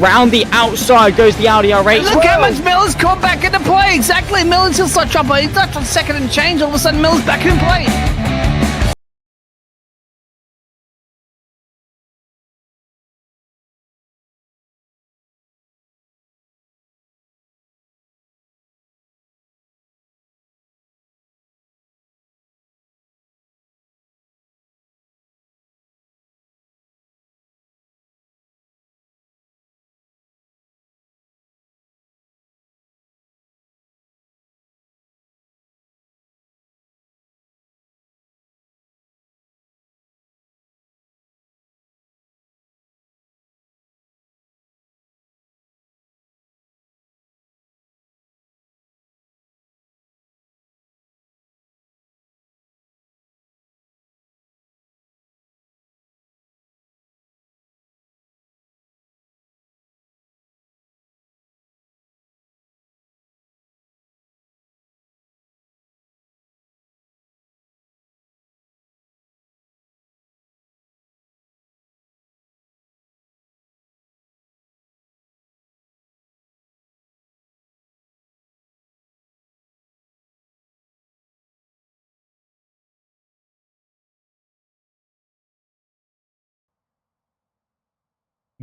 round the outside goes the Audi R8. Look how much Miller's caught back into play. Exactly, Miller's still start chopper. He's left on second and change. All of a sudden, Miller's back in play.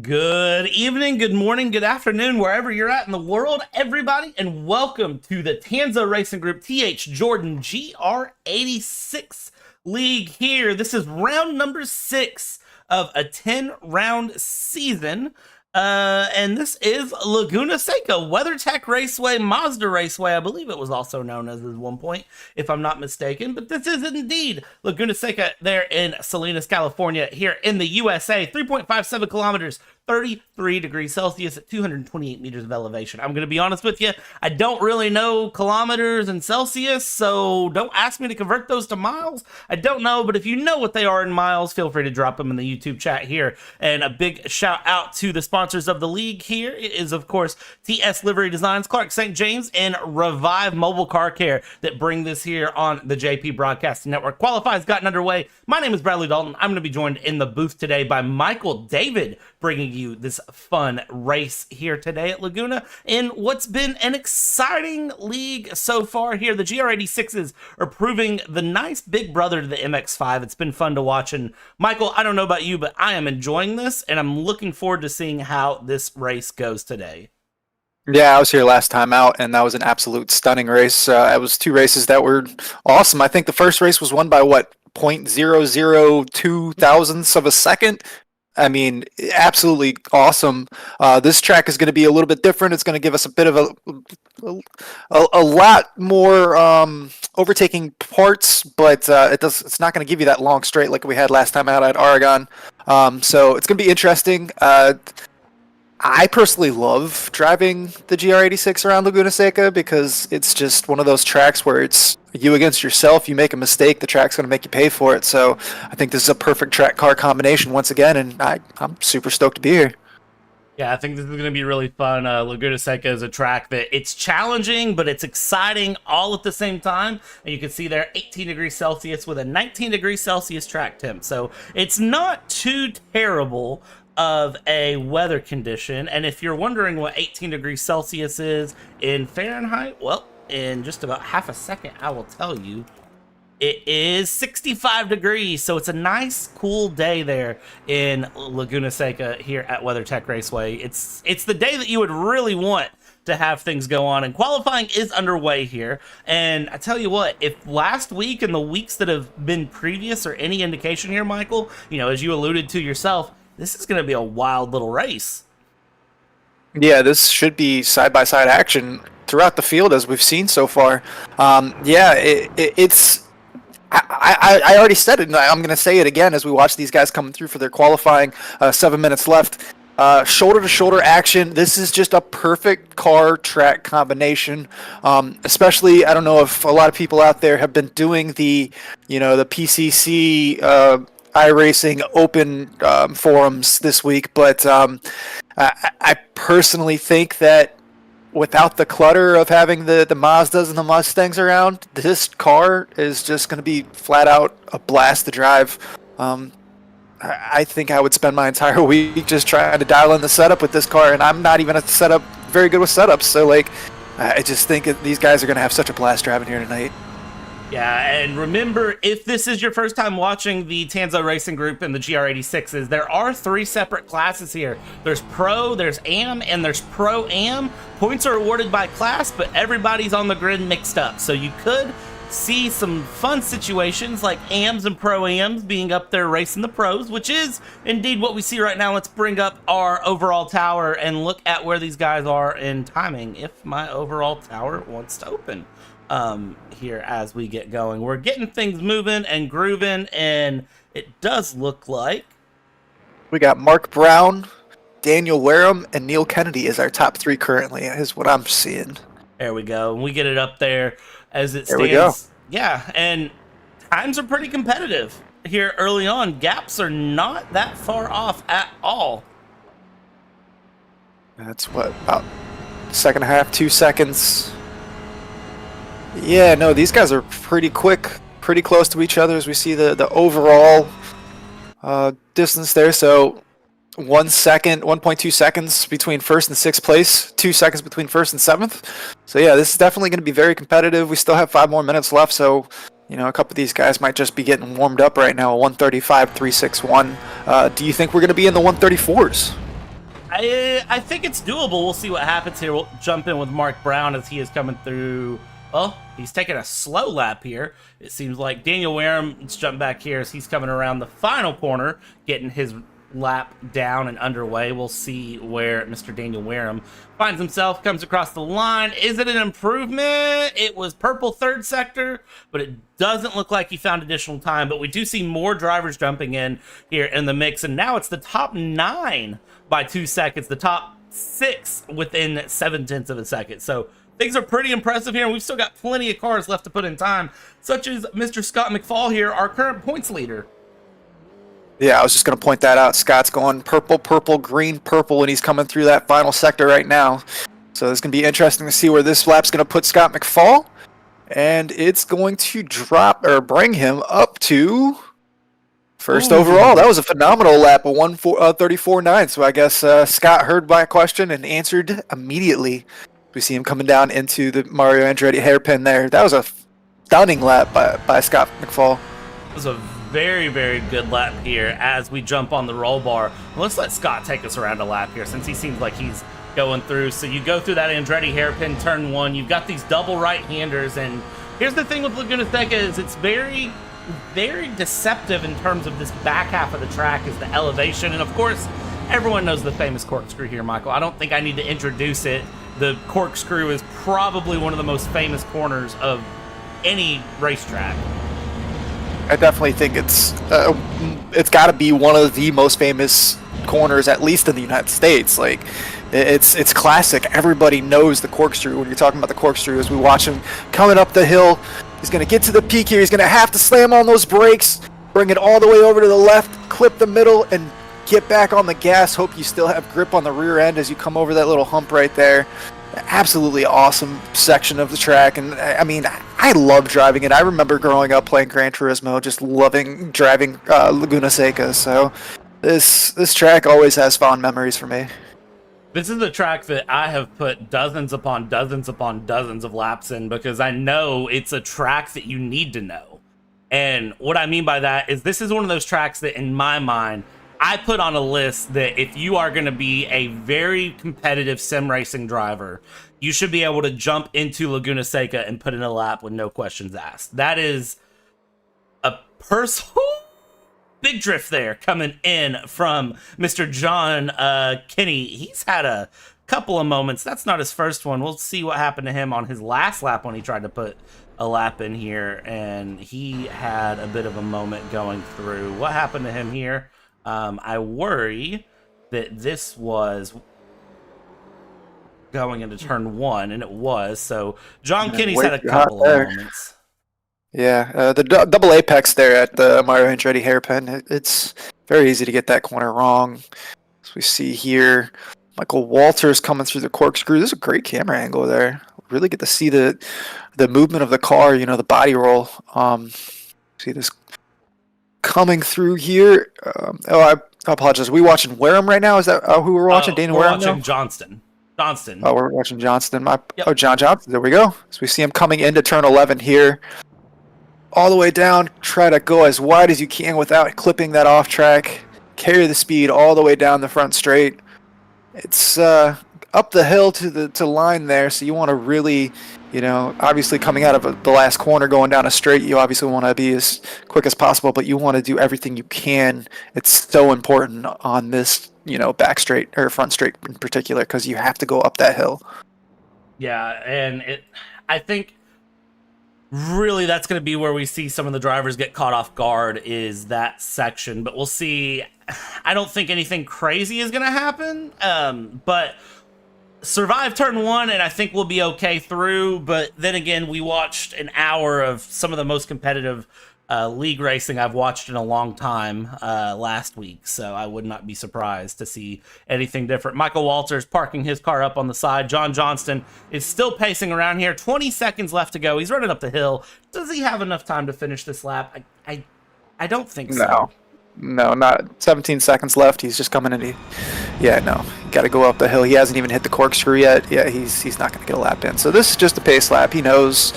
Good evening, good morning, good afternoon, wherever you're at in the world, everybody, and welcome to the Tanso Racing Group TH Jordan GR86 League here. This is round number 6 of a 10-round season, and this is Laguna Seca, WeatherTech Raceway, Mazda Raceway, I believe it was also known as at one point, if I'm not mistaken, but this is indeed Laguna Seca there in Salinas, California, here in the USA, 3.57 kilometers, 33 degrees Celsius at 228 meters of elevation. I'm going to be honest with you, I don't really know kilometers and Celsius, so don't ask me to convert those to miles. I don't know, but if you know what they are in miles, feel free to drop them in the YouTube chat here. And a big shout out to the sponsors of the league here. It is, of course, TS Livery Designs, Clark St. James, and Revive Mobile Car Care that bring this here on the JP Broadcasting Network. Qualify's gotten underway. My name is Bradley Dalton. I'm going to be joined in the booth today by Michael David, bringing you this fun race here today at Laguna in what's been an exciting league so far here. The GR86s are proving the nice big brother to the MX-5. It's been fun to watch, and Michael, I don't know about you, but I am enjoying this, and I'm looking forward to seeing how this race goes today. Yeah, I was here last time out, and that was an absolute stunning race. It was 2 races that were awesome. I think the first race was won by, what, 0.002 thousandths of a second? I mean, absolutely awesome. This track is going to be a little bit different. It's going to give us a bit of a lot more overtaking parts, but it's not going to give you that long straight like we had last time out at Oregon. So it's going to be interesting. I personally love driving the GR86 around Laguna Seca because it's just one of those tracks where it's you against yourself. You make a mistake, the track's going to make you pay for it. So I think this is a perfect track car combination once again, and I'm super stoked to be here. Yeah, I think this is going to be really fun. Laguna Seca is a track that it's challenging, but it's exciting all at the same time. And you can see there 18 degrees Celsius with a 19 degrees Celsius track temp. So it's not too terrible of a weather condition. And if you're wondering what 18 degrees Celsius is in Fahrenheit, well, in just about half a second, I will tell you. It is 65 degrees, so it's a nice, cool day there in Laguna Seca here at WeatherTech Raceway. It's the day that you would really want to have things go on, and qualifying is underway here. And I tell you what, if last week and the weeks that have been previous are any indication here, Michael, you know, as you alluded to yourself, this is going to be a wild little race. Yeah, this should be side-by-side action throughout the field as we've seen so far. Yeah, it's... I already said it, and I'm going to say it again as we watch these guys coming through for their qualifying. 7 minutes left. Shoulder-to-shoulder action. This is just a perfect car-track combination. Especially, I don't know if a lot of people out there have been doing the PCC iRacing open forums this week, but I personally think that without the clutter of having the Mazdas and the Mustangs around, this car is just going to be flat out a blast to drive. I think I would spend my entire week just trying to dial in the setup with this car, and I'm not even very good with setups. So like, I just think these guys are going to have such a blast driving here tonight. Yeah, and remember, if this is your first time watching the Tanso Racing Group and the GR86s, there are 3 separate classes here. There's Pro, there's Am, and there's Pro-Am. Points are awarded by class, but everybody's on the grid mixed up. So you could see some fun situations like Ams and Pro-Ams being up there racing the pros, which is indeed what we see right now. Let's bring up our overall tower and look at where these guys are in timing, if my overall tower wants to open. Here as we get going, we're getting things moving and grooving, and it does look like we got Mark Brown, Daniel Wareham, and Neil Kennedy as our top 3 currently, is what I'm seeing. There we go, and we get it up there as it stands. There we go. Yeah, and times are pretty competitive here early on. Gaps are not that far off at all. That's what, about second half, 2 seconds. Yeah, no, these guys are pretty quick, pretty close to each other as we see the overall distance there. So 1 second, 1.2 seconds between first and 6th place, 2 seconds between first and 7th. So yeah, this is definitely going to be very competitive. We still have 5 more minutes left, so you know, a couple of these guys might just be getting warmed up right now. 135.361. Do you think we're going to be in the 134s? I think it's doable. We'll see what happens here. We'll jump in with Mark Brown as he is coming through. Well, he's taking a slow lap here. It seems like Daniel Wareham, let's jump back here as he's coming around the final corner, getting his lap down and underway. We'll see where Mr. Daniel Wareham finds himself, comes across the line. Is it an improvement? It was purple 3rd sector, but it doesn't look like he found additional time. But we do see more drivers jumping in here in the mix, and now it's the top 9 by 2 seconds, the top 6 within 0.7 of a second. So things are pretty impressive here, and we've still got plenty of cars left to put in time, such as Mr. Scott McFall here, our current points leader. Yeah, I was just going to point that out. Scott's going purple, purple, green, purple when he's coming through that final sector right now. So it's going to be interesting to see where this lap's going to put Scott McFall. And it's going to drop or bring him up to first overall. That was a phenomenal lap, a 1:34.9. So I guess Scott heard my question and answered immediately. We see him coming down into the Mario Andretti hairpin there. That was a stunning lap by Scott McFall. It was a very, very good lap here as we jump on the roll bar. Let's let Scott take us around a lap here since he seems like he's going through. So you go through that Andretti hairpin turn 1. You've got these double right-handers, and here's the thing with Laguna Seca is it's very, very deceptive in terms of this back half of the track is the elevation. And of course, everyone knows the famous corkscrew here, Michael. I don't think I need to introduce it. The corkscrew is probably one of the most famous corners of any racetrack. I definitely think it's got to be one of the most famous corners, at least in the United States. Like, it's classic. Everybody knows the corkscrew. When you're talking about the corkscrew, as we watch him coming up the hill, he's going to get to the peak here. He's going to have to slam on those brakes, bring it all the way over to the left, clip the middle, and get back on the gas. Hope you still have grip on the rear end as you come over that little hump right there. Absolutely awesome section of the track, and I mean, I love driving it. I remember growing up playing Gran Turismo, just loving driving Laguna Seca. So this track always has fond memories for me. This is the track that I have put dozens upon dozens upon dozens of laps in because I know it's a track that you need to know. And what I mean by that is this is one of those tracks that, in my mind, I put on a list that if you are going to be a very competitive sim racing driver, you should be able to jump into Laguna Seca and put in a lap with no questions asked. That is a personal big drift there coming in from Mr. John Kinney. He's had a couple of moments. That's not his first one. We'll see what happened to him on his last lap when he tried to put a lap in here, and he had a bit of a moment going through. What happened to him here? I worry that this was going into turn 1, and it was. So John Kinney's had a couple of moments. Yeah, the double apex there at the Mario Andretti hairpin, it's very easy to get that corner wrong. As we see here, Michael Walters coming through the corkscrew. This is a great camera angle there. Really get to see the movement of the car, you know, the body roll. See this coming through here. I apologize. Are we watching Wareham right now? Is that who we're watching? Dana We're Wareham? watching Johnston. Oh, we're watching Johnston. Yep. Oh, John Johnston. There we go. So we see him coming into turn 11 here. All the way down. Try to go as wide as you can without clipping that off track. Carry the speed all the way down the front straight. It's up the hill to line there, so you want to really, obviously coming out of the last corner going down a straight, you obviously want to be as quick as possible, but you want to do everything you can. It's so important on this, back straight or front straight in particular, because you have to go up that hill. Yeah, and I think really that's going to be where we see some of the drivers get caught off guard, is that section, but we'll see. I don't think anything crazy is going to happen, but survive turn 1 and I think we'll be okay through. But then again, we watched an hour of some of the most competitive league racing I've watched in a long time last week, so I would not be surprised to see anything different. Michael Walters parking his car up on the side. John Johnston is still pacing around here. 20 seconds left to go. He's running up the hill. Does he have enough time to finish this lap? I don't think so. No, not 17 seconds left. He's just coming in. You got to go up the hill. He hasn't even hit the corkscrew yet. Yeah, he's not going to get a lap in. So this is just a pace lap. He knows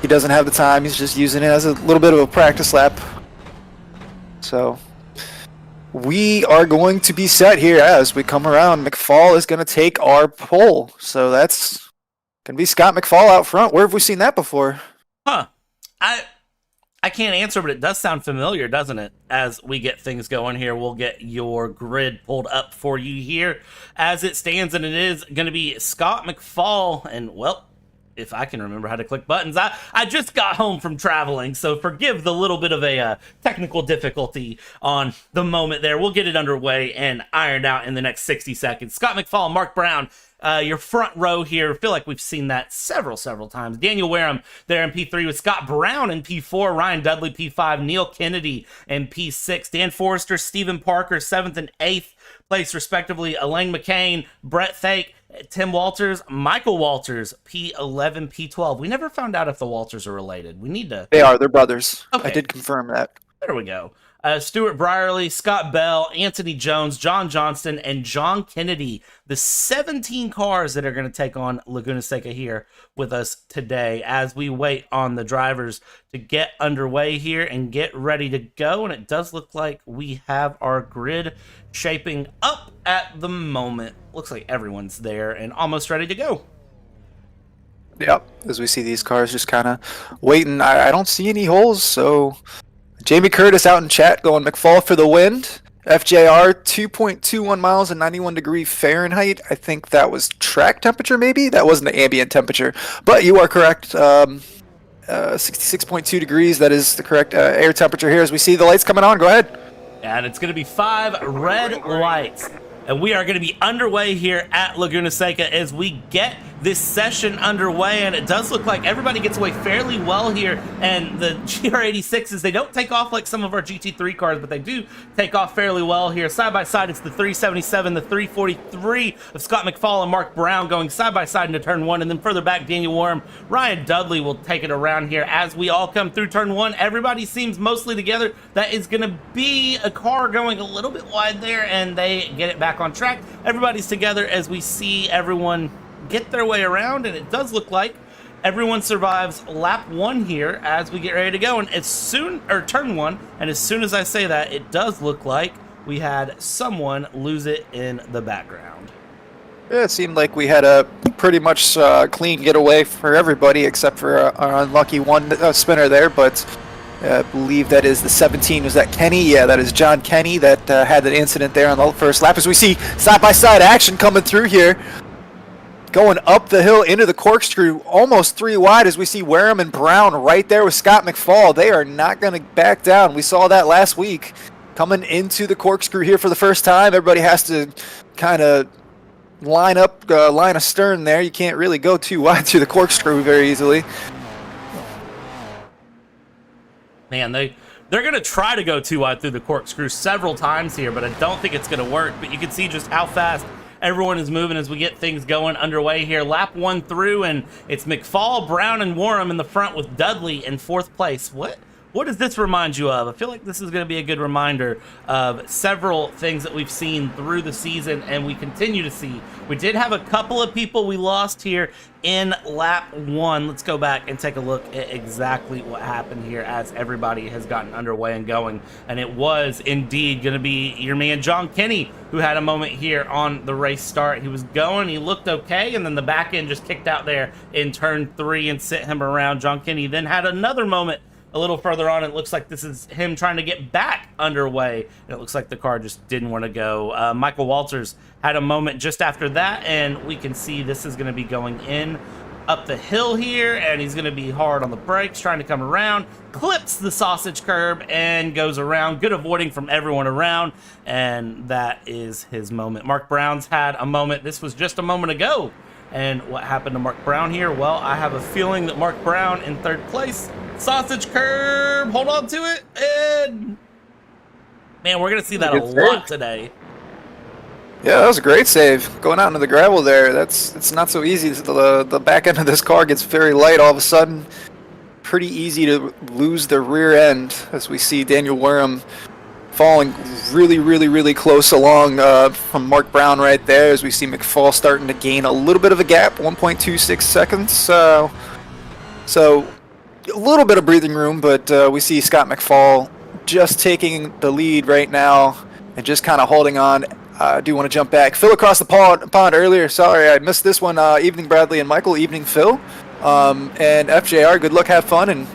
he doesn't have the time. He's just using it as a little bit of a practice lap. So we are going to be set here as we come around. McFall is going to take our pole. So that's going to be Scott McFall out front. Where have we seen that before? Huh. I can't answer, but it does sound familiar, doesn't it? As we get things going here, we'll get your grid pulled up for you here as it stands, and it is going to be Scott McFall. And, well, if I can remember how to click buttons. I just got home from traveling, so forgive the little bit of a technical difficulty on the moment there. We'll get it underway and ironed out in the next 60 seconds. Scott McFall, Mark Brown, your front row here. I feel like we've seen that several times. Daniel Wareham there in P3 with Scott Brown in P4, Ryan Dudley P5, Neil Kennedy in P6, Dan Forrester, Stephen Parker 7th and 8th place respectively, Elaine McCain, Brett Thake, Tim Walters, Michael Walters, P11, P12. We never found out if the Walters are related. We need to... They are. They're brothers. Okay. I did confirm that. There we go. Stuart Brierley, Scott Bell, Anthony Jones, John Johnston, and John Kennedy. The 17 cars that are going to take on Laguna Seca here with us today as we wait on the drivers to get underway here and get ready to go. And it does look like we have our grid shaping up at the moment. Looks like everyone's there and almost ready to go. Yep, as we see these cars just kind of waiting. I don't see any holes, so... Jamie Curtis out in chat going McFall for the wind. FJR 2.21 miles and 91 degree Fahrenheit. I think that was track temperature maybe? That wasn't the ambient temperature. But you are correct. 66.2 degrees. That is the correct air temperature here as we see the lights coming on. Go ahead. And it's going to be 5 red lights. And we are going to be underway here at Laguna Seca as we get this session underway, and it does look like everybody gets away fairly well here. And the GR86s, they don't take off like some of our GT3 cars, but they do take off fairly well here. Side by side, it's the 377, the 343 of Scott McFall and Mark Brown going side by side into turn 1, and then further back, Daniel Wareham, Ryan Dudley will take it around here as we all come through turn 1. Everybody seems mostly together. That is going to be a car going a little bit wide there, and they get it back on track. Everybody's together as we see everyone get their way around, and it does look like everyone survives lap 1 here as we get ready to go. And turn 1, and as soon as I say that, it does look like we had someone lose it in the background. Yeah, it seemed like we had a pretty much clean getaway for everybody except for our unlucky one spinner there, but I believe that is the 17. Was that Kenny? Yeah, that is John Kenny that had that incident there on the first lap. As we see side-by-side action coming through here. Going up the hill into the corkscrew, almost 3 wide as we see Wareham and Brown right there with Scott McFall. They are not going to back down. We saw that last week. Coming into the corkscrew here for the first time. Everybody has to kind of line up, line astern there. You can't really go too wide through the corkscrew very easily. Man, they're going to try to go too wide through the corkscrew several times here, but I don't think it's going to work. But you can see just how fast everyone is moving as we get things going underway here. Lap 1 through, and it's McFall, Brown, and Wareham in the front with Dudley in 4th place. What What does this remind you of? I feel like this is going to be a good reminder of several things that we've seen through the season and we continue to see. We did have a couple of people we lost here in lap 1. Let's go back and take a look at exactly what happened here as everybody has gotten underway and going. And it was indeed going to be your man John Kenny who had a moment here on the race start. He was going, he looked okay, and then the back end just kicked out there in turn 3 and sent him around. John Kenny then had another moment a little further on. It looks like this is him trying to get back underway, and it looks like the car just didn't want to go. Michael Walters had a moment just after that, and we can see this is going to be going in up the hill here, and he's going to be hard on the brakes, trying to come around, clips the sausage curb, and goes around. Good avoiding from everyone around, and that is his moment. Mark Brown's had a moment. This was just a moment ago. And what happened to Mark Brown here? Well, I have a feeling that Mark Brown in 3rd place. Sausage curb, hold on to it, and man, we're gonna see that a lot today. Yeah, that was a great save. Going out into the gravel there, it's not so easy. The back end of this car gets very light all of a sudden. Pretty easy to lose the rear end, as we see Daniel Wareham falling really close along from Mark Brown right there, as we see McFall starting to gain a little bit of a gap, 1.26 seconds. So a little bit of breathing room, but we see Scott McFall just taking the lead right now and just kind of holding on. I do want to jump back. Phil across the pond earlier. Sorry, I missed this one. Evening Bradley and Michael. Evening Phil. And FJR, good luck, have fun, and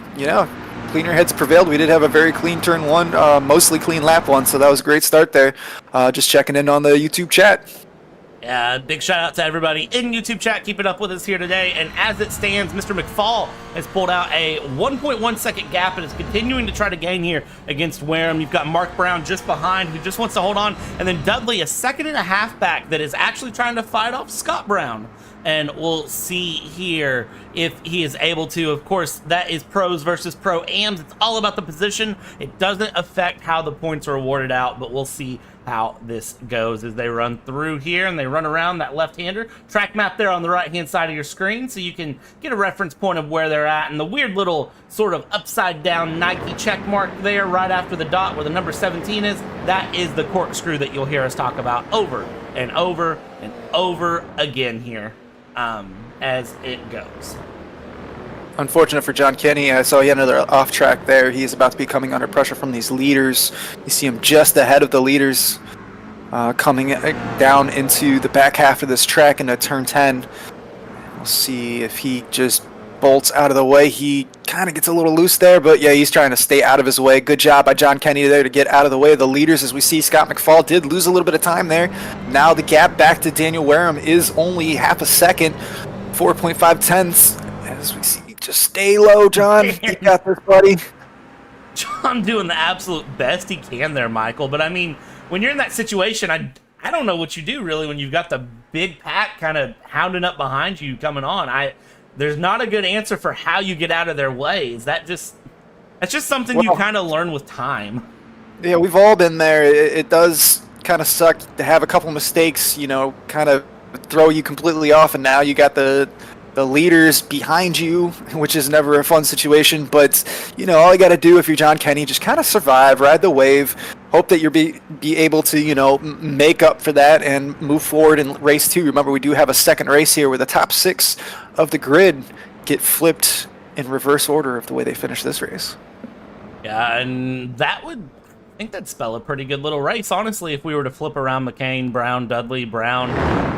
cleaner heads prevailed. We did have a very clean turn 1, mostly clean lap 1, so that was a great start there. Just checking in on the YouTube chat. Yeah, big shout out to everybody in YouTube chat keeping up with us here today. And as it stands, Mr. McFall has pulled out a 1.1 second gap and is continuing to try to gain here against Wareham. You've got Mark Brown just behind who just wants to hold on. And then Dudley, a 1.5 seconds back, that is actually trying to fight off Scott Brown. And we'll see here if he is able to. Of course, that is pros versus pro-ams. It's all about the position. It doesn't affect how the points are awarded out, but we'll see how this goes as they run through here and they run around that left-hander. Track map there on the right-hand side of your screen, so you can get a reference point of where they're at. And the weird little sort of upside-down Nike check mark there right after the dot where the number 17 is, that is the corkscrew that you'll hear us talk about over and over and over again here. As it goes. Unfortunate for John Kenny. I saw yet another off track there. He's about to be coming under pressure from these leaders. You see him just ahead of the leaders, coming down into the back half of this track into turn 10. We'll see if he just bolts out of the way. He kind of gets a little loose there, but yeah, he's trying to stay out of his way. Good job by John Kenny there to get out of the way of the leaders. As we see, Scott McFall did lose a little bit of time there. Now the gap back to Daniel Wareham is only 0.5 seconds, 4.5 tenths. As we see, just stay low, John. You got this, buddy. John doing the absolute best he can there, Michael. But I mean, when you're in that situation, I don't know what you do really when you've got the big pack kind of hounding up behind you coming on. There's not a good answer for how you get out of their way. That's just something you kind of learn with time. Yeah, we've all been there. It does kind of suck to have a couple mistakes, kind of throw you completely off, and now you got the leaders behind you, which is never a fun situation. But all you got to do if you're John Kenny, just kind of survive, ride the wave, hope that you'll be able to make up for that and move forward in race 2. Remember, we do have a second race here where the top 6 of the grid get flipped in reverse order of the way they finish this race. Yeah, and I think that'd spell a pretty good little race, honestly, if we were to flip around McCain, Brown, Dudley, Brown,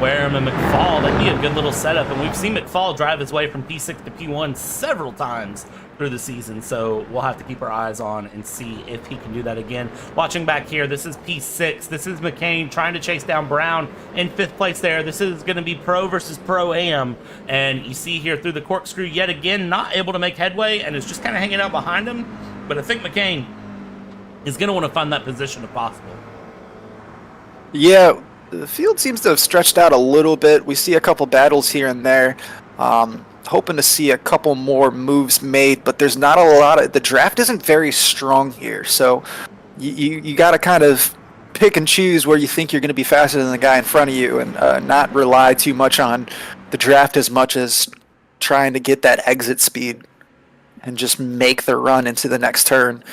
Wareham, and McFall. That'd be a good little setup, and we've seen McFall drive his way from P6 to P1 several times through the season, so we'll have to keep our eyes on and see if he can do that again. Watching back here, this is P6. This is McCain trying to chase down Brown in 5th place there. This is going to be pro versus pro-am, and you see here through the corkscrew yet again, not able to make headway, and is just kind of hanging out behind him, but I think McCain is going to want to find that position if possible. Yeah, the field seems to have stretched out a little bit. We see a couple battles here and there. Hoping to see a couple more moves made, but there's not a lot of... The draft isn't very strong here, so you got to kind of pick and choose where you think you're going to be faster than the guy in front of you, and not rely too much on the draft as much as trying to get that exit speed. and just make the run into the next turn.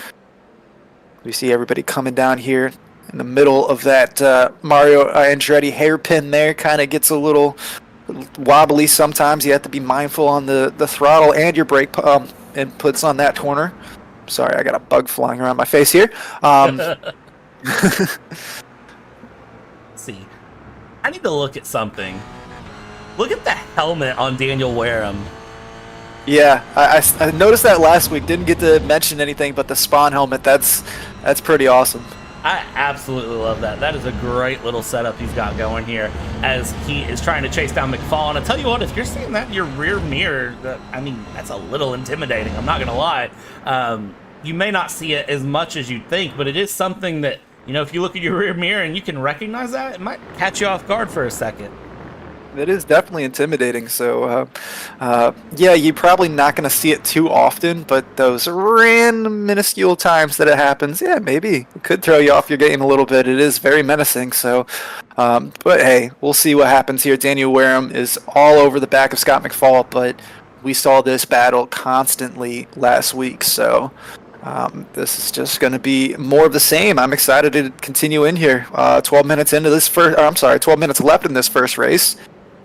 We see everybody coming down here in the middle of that Mario Andretti hairpin there. Kind of gets a little wobbly sometimes. You have to be mindful on the throttle and your brake inputs on that corner. Sorry, I got a bug flying around my face here. See, I need to look at something. Look at the helmet on Daniel Wareham. Yeah, I noticed that last week. Didn't get to mention anything, but the Spawn helmet, that's pretty awesome. I absolutely love that. That is a great little setup he's got going here as he is trying to chase down Micheal. And I tell you what, if you're seeing that in your rear mirror, that's a little intimidating. I'm not going to lie. You may not see it as much as you'd think, but it is something that, if you look at your rear mirror and you can recognize that, it might catch you off guard for a second. It is definitely intimidating. So, yeah, you're probably not going to see it too often, but those random minuscule times that it happens, yeah, maybe it could throw you off your game a little bit. It is very menacing. So, but hey, we'll see what happens here. Daniel Wareham is all over the back of Scott McFall, but we saw this battle constantly last week. So, this is just going to be more of the same. I'm excited to continue in here. 12 minutes into this 12 minutes left in this first race.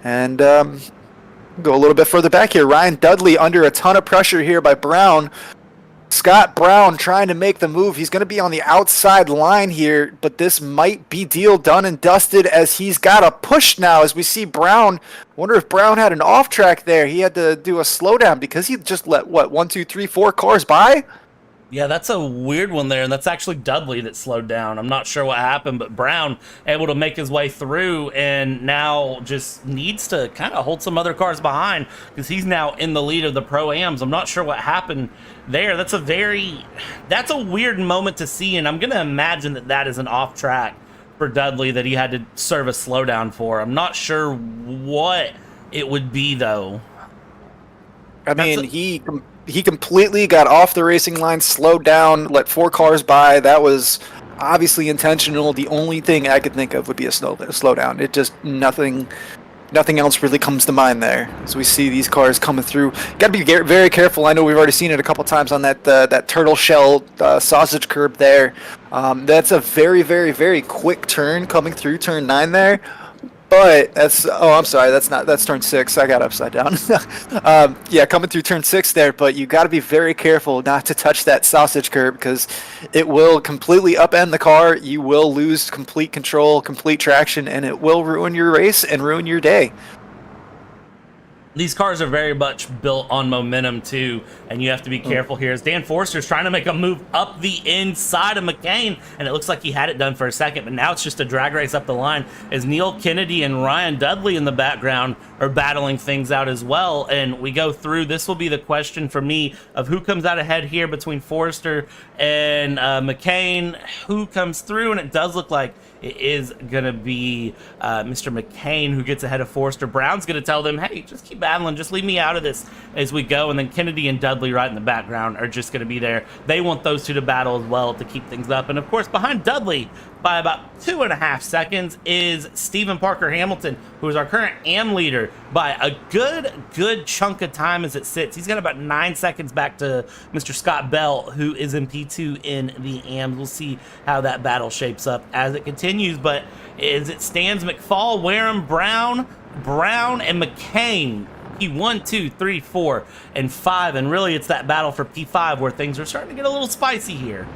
And go a little bit further back here. Ryan Dudley under a ton of pressure here by Brown. Scott Brown trying to make the move. He's going to be on the outside line here, but this might be deal done and dusted as he's got a push now as we see Brown. Wonder if Brown had an off track there. He had to do a slowdown because he just let, 1, 2, 3, 4 cars by? Yeah, that's a weird one there, and that's actually Dudley that slowed down. I'm not sure what happened, but Brown able to make his way through and now just needs to kind of hold some other cars behind because he's now in the lead of the Pro-Ams. I'm not sure what happened there. That's a weird moment to see, and I'm going to imagine that is an off track for Dudley that he had to serve a slowdown for. I'm not sure what it would be, though. I mean, he completely got off the racing line, slowed down, let 4 cars by. That was obviously intentional. The only thing I could think of would be a slowdown. It just nothing else really comes to mind there. So we see these cars coming through. Got to be very careful. I know we've already seen it a couple times on that turtle shell sausage curb there. That's a very, very, very quick turn coming through turn 9 there. But that's turn 6. I got upside down. Yeah, coming through turn 6 there, but you got to be very careful not to touch that sausage curb because it will completely upend the car. You will lose complete control, complete traction, and it will ruin your race and ruin your day. These cars are very much built on momentum too, and you have to be careful here as Dan Forster's trying to make a move up the inside of McCain, and it looks like he had it done for a second, but now it's just a drag race up the line as Neil Kennedy and Ryan Dudley in the background are battling things out as well. And we go through, this will be the question for me of who comes out ahead here between Forster and McCain, who comes through, and it does look like it is going to be Mr. McCain who gets ahead of Forster. Brown's going to tell them, hey, just keep battling, just leave me out of this as we go. And then Kennedy and Dudley right in the background are just going to be there. They want those two to battle as well to keep things up. And of course, behind Dudley by about 2.5 seconds is Stephen Parker Hamilton, who is our current AM leader by a good chunk of time as it sits. He's got about 9 seconds back to Mr. Scott Bell, who is in P2 in the AMs. We'll see how that battle shapes up as it continues, but as it stands, McFall, Wareham, Brown, and McCain. P1, 2, 3, 4, and 5, and really it's that battle for P5 where things are starting to get a little spicy here.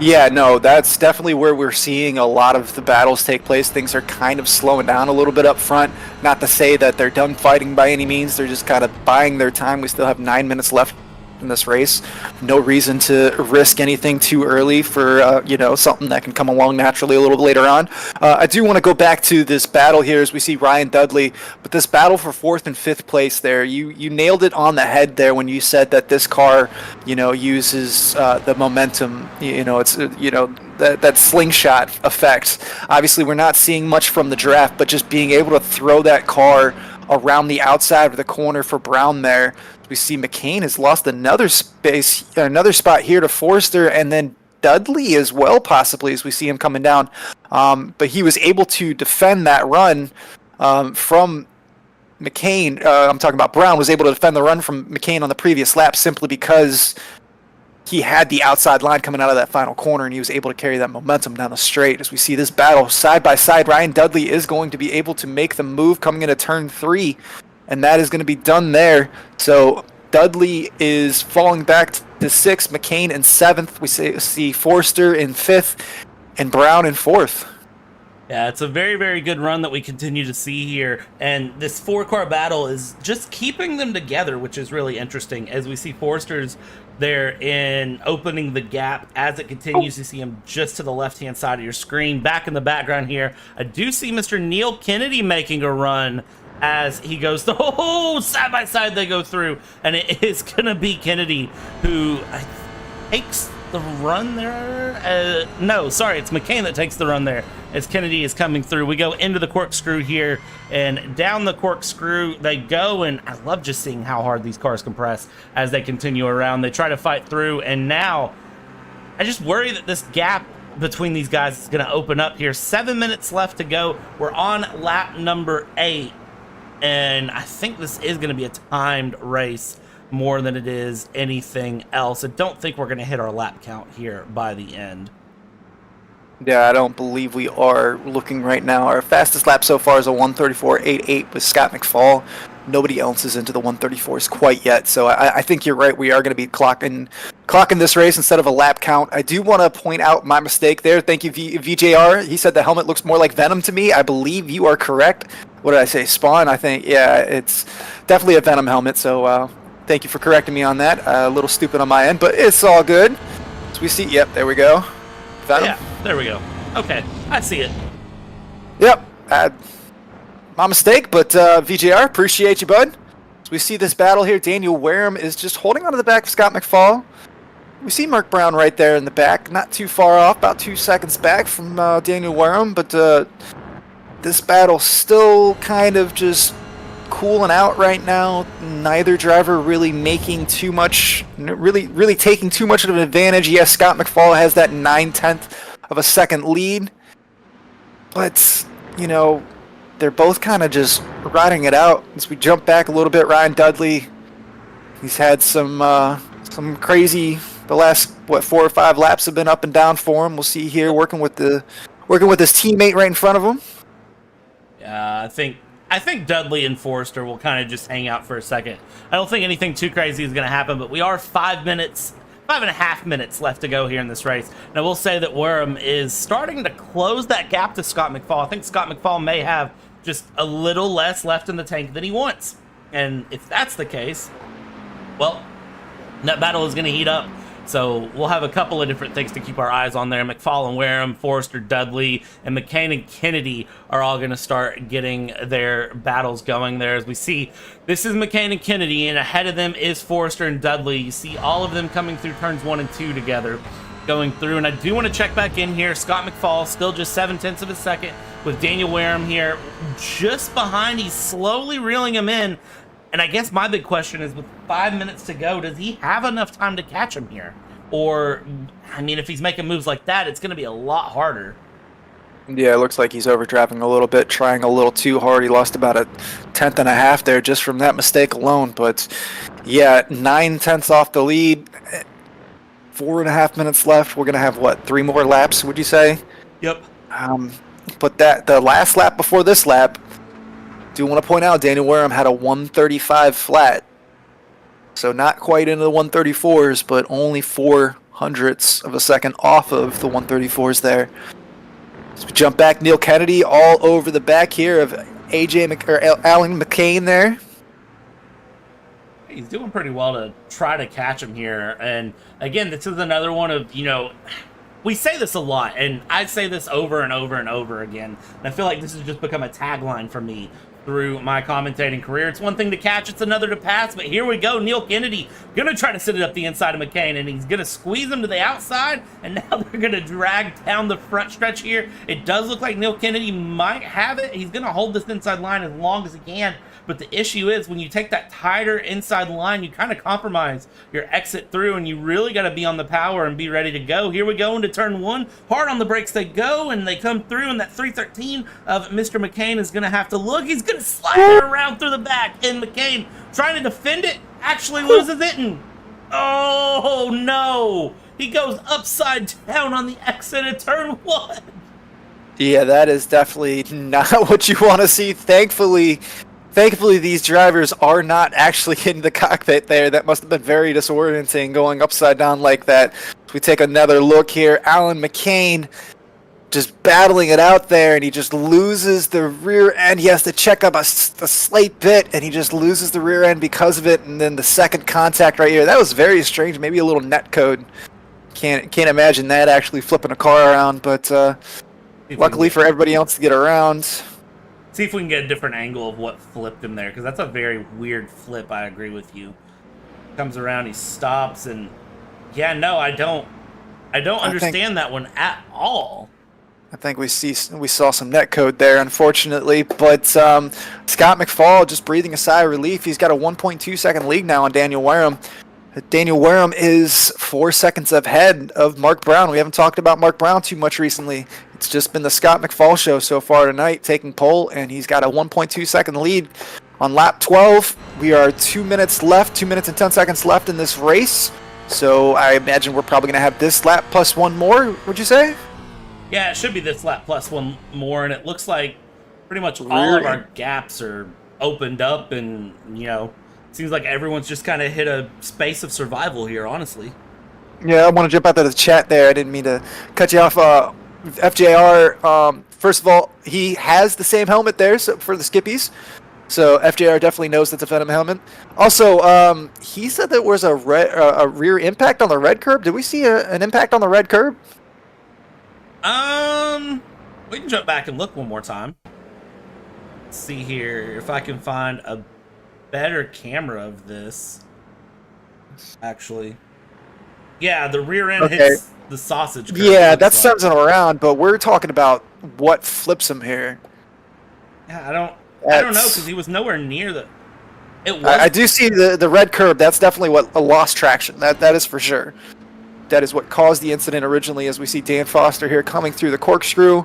Yeah, no, that's definitely where we're seeing a lot of the battles take place. Things are kind of slowing down a little bit up front. Not to say that they're done fighting by any means. They're just kind of buying their time. We still have 9 minutes left in this race. No reason to risk anything too early for something that can come along naturally a little bit later on. I do want to go back to this battle here as we see Ryan Dudley, but this battle for 4th and 5th place there, you nailed it on the head there when you said that this car uses the momentum, it's that slingshot effect. Obviously we're not seeing much from the draft, but just being able to throw that car around the outside of the corner for Brown there. We see McCain has lost another spot here to Forster, and then Dudley as well, possibly, as we see him coming down. But he was able to defend that run from I'm talking about Brown, was able to defend the run from McCain on the previous lap simply because he had the outside line coming out of that final corner, and he was able to carry that momentum down the straight. As we see this battle side by side, Ryan Dudley is going to be able to make the move coming into turn 3, and that is going to be done there. So Dudley is falling back to 6th, McCain in 7th. We see Forster in 5th, and Brown in 4th. Yeah, it's a very, very good run that we continue to see here, and this 4-car battle is just keeping them together, which is really interesting, as we see Forster's there in opening the gap as it continues. You see him just to the left-hand side of your screen. Back in the background here, I do see Mr. Neil Kennedy making a run as he goes through. Oh, side by side they go through, and it is going to be Kennedy who takes the run there. No, sorry, it's McCain that takes the run there as Kennedy is coming through. We go into the corkscrew here, and down the corkscrew they go, and I love just seeing how hard these cars compress as they continue around. They try to fight through, and now I just worry that this gap between these guys is going to open up here. 7 minutes left to go. We're on lap number 8, and I think this is going to be a timed race more than it is anything else. I don't think we're going to hit our lap count here by the end. Yeah, I don't believe we are. Looking right now, our fastest lap so far is a 1:34.88 with Scott McFall. Nobody else is into the 134s quite yet, so I think you're right. We are going to be clocking this race instead of a lap count. I do want to point out my mistake there. Thank you, VJR. He said the helmet looks more like Venom to me. I believe you are correct. What did I say? Spawn? I think, yeah, it's definitely a Venom helmet, so thank you for correcting me on that. A little stupid on my end, but it's all good. So we see, yep, there we go. Venom? Yeah, there we go. Okay, I see it. Yep, my mistake, but VJR, appreciate you, bud. So we see this battle here. Daniel Wareham is just holding onto the back of Scott McFall. We see Mark Brown right there in the back, not too far off, about 2 seconds back from Daniel Wareham, but this battle still kind of just cooling out right now. Neither driver really making too much, really taking too much of an advantage. Yes, Scott McFall has that 9/10 of a second lead, but you know, they're both kind of just riding it out. As we jump back a little bit, Ryan Dudley, he's had some crazy, the last 4 or 5 laps have been up and down for him. We'll see here working with his teammate right in front of him. Yeah, I think Dudley and Forster will kind of just hang out for a second. I don't think anything too crazy is going to happen, but we are 5.5 minutes left to go here in this race. And I will say that Wareham is starting to close that gap to Scott McFall. I think Scott McFall may have just a little less left in the tank than he wants. And if that's the case, well, that battle is going to heat up. So we'll have a couple of different things to keep our eyes on there. McFall and Wareham, Forster, Dudley, and McCain and Kennedy are all going to start getting their battles going there. As we see, this is McCain and Kennedy, and ahead of them is Forster and Dudley. You see all of them coming through turns 1 and 2 together, going through. And I do want to check back in here. Scott McFall still just 0.7 of a second with Daniel Wareham here just behind. He's slowly reeling him in. And I guess my big question is, with 5 minutes to go, does he have enough time to catch him here? Or, I mean, if he's making moves like that, it's going to be a lot harder. Yeah, it looks like he's overdriving a little bit, trying a little too hard. He lost about a 1/10.5 there just from that mistake alone. But, yeah, 9/10 off the lead. 4.5 minutes left. We're going to have, what, 3 more laps, would you say? Yep. But the last lap before this lap, do want to point out Daniel Wareham had a 1:35 flat. So not quite into the 134s, but only 0.04 of a second off of the 134s there. So we jump back, Neil Kennedy all over the back here of Alan McCain there. He's doing pretty well to try to catch him here. And again, this is another one of, you know, we say this a lot, and I say this over and over and over again. And I feel like this has just become a tagline for me through my commentating career. It's one thing to catch, it's another to pass, but here we go. Neil Kennedy gonna try to sit it up the inside of McCain, and he's gonna squeeze him to the outside, and now they're gonna drag down the front stretch here. It does look like Neil Kennedy might have it. He's gonna hold this inside line as long as he can, but the issue is when you take that tighter inside line, you kind of compromise your exit through, and you really got to be on the power and be ready to go. Here we go into turn 1. Hard on the brakes they go, and they come through, and that 313 of Mr. McCain is going to have to look. He's going gonna slide it around through the back, and McCain trying to defend it actually loses it, and oh no, he goes upside down on the exit at turn 1. Yeah, that is definitely not what you want to see. Thankfully, these drivers are not actually in the cockpit there. That must have been very disorienting going upside down like that. If we take another look here, Alan McCain just battling it out there, and he just loses the rear end. He has to check up a slight bit, and he just loses the rear end because of it. And then the second contact right here, that was very strange. Maybe a little net code. Can't imagine that actually flipping a car around, but luckily for everybody else to get around. See if we can get a different angle of what flipped him there, because that's a very weird flip. I agree with you. Comes around, he stops, and yeah, no, I don't understand that one at all. I think we saw some net code there, unfortunately. But Scott McFall just breathing a sigh of relief. He's got a 1.2 second lead now on Daniel Wareham. Daniel Wareham is 4 seconds ahead of Mark Brown. We haven't talked about Mark Brown too much recently. It's just been the Scott McFall show so far tonight, taking pole, and he's got a 1.2 second lead on lap 12. We are 2 minutes left, 2 minutes and 10 seconds left in this race. So I imagine we're probably going to have this lap plus one more, would you say? Yeah, it should be this lap plus one more, and it looks like pretty much all of our gaps are opened up, and, you know, it seems like everyone's just kind of hit a space of survival here, honestly. Yeah, I want to jump out to the chat there. I didn't mean to cut you off. FJR, first of all, he has the same helmet there for the skippies. So FJR definitely knows that's a Venom helmet. Also, he said there was a rear impact on the red curb. Did we see an impact on the red curb? We can jump back and look one more time. Let's see here if I can find a better camera of this. Actually, yeah, the rear end hits the sausage curve. Yeah, that sends him around, but we're talking about what flips him here. Yeah, I don't know, because he was nowhere near the. It was. I do see the red curb. That's definitely what lost traction. That is for sure. That is what caused the incident originally, as we see Dan Foster here coming through the corkscrew.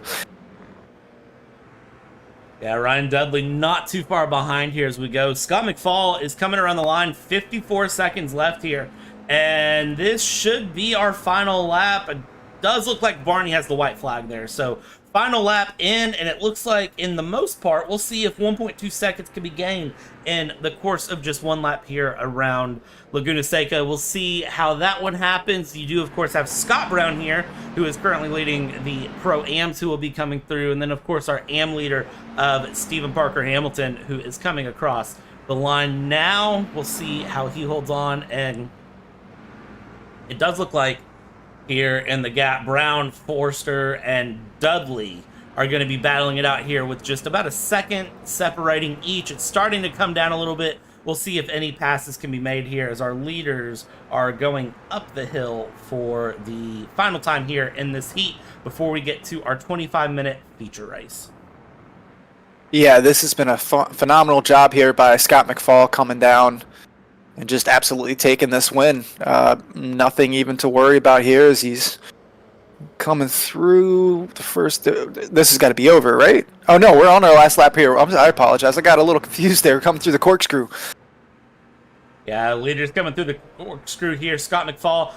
Yeah, Ryan Dudley not too far behind here as we go. Scott McFall is coming around the line, 54 seconds left here. And this should be our final lap. It does look like Barney has the white flag there. So final lap in, and it looks like in the most part, we'll see if 1.2 seconds can be gained in the course of just one lap here around Laguna Seca. We'll see how that one happens. You do, of course, have Scott Brown here, who is currently leading the Pro-Ams, who will be coming through. And then, of course, our Am leader of Stephen Parker Hamilton, who is coming across the line now. We'll see how he holds on. And it does look like here in the gap, Brown, Forster, and Dudley are going to be battling it out here with just about a second separating each. It's starting to come down a little bit. We'll see if any passes can be made here as our leaders are going up the hill for the final time here in this heat before we get to our 25-minute feature race. Yeah, this has been a phenomenal job here by Scott McFall coming down and just absolutely taking this win. Nothing even to worry about here as he's coming through the first. This has got to be over, right? Oh no, we're on our last lap here. I apologize. I got a little confused there. Coming through the corkscrew. Yeah, leaders coming through the corkscrew here. Scott McFall,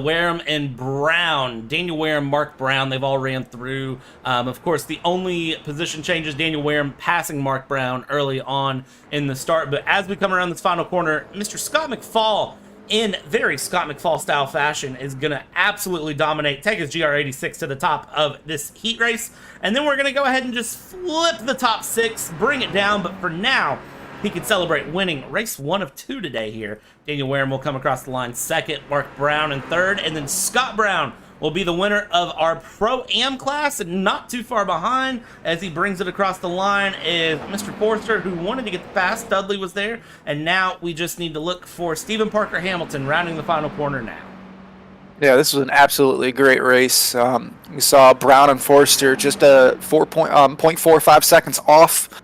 Wareham, and Brown. Daniel Wareham, Mark Brown, they've all ran through. Of course, the only position change is Daniel Wareham passing Mark Brown early on in the start. But as we come around this final corner, Mr. Scott McFall, in very Scott McFall style fashion, is going to absolutely dominate, take his GR86 to the top of this heat race. And then we're going to go ahead and just flip the top six, bring it down. But for now, he can celebrate winning race 1 of 2 today here. Daniel Wareham will come across the line second, Mark Brown in third, and then Scott Brown will be the winner of our Pro-Am class, and not too far behind as he brings it across the line is Mr. Forster, who wanted to get the pass. Dudley was there, and now we just need to look for Stephen Parker Hamilton rounding the final corner now. Yeah, this was an absolutely great race. We saw Brown and Forster just 0.45 seconds off.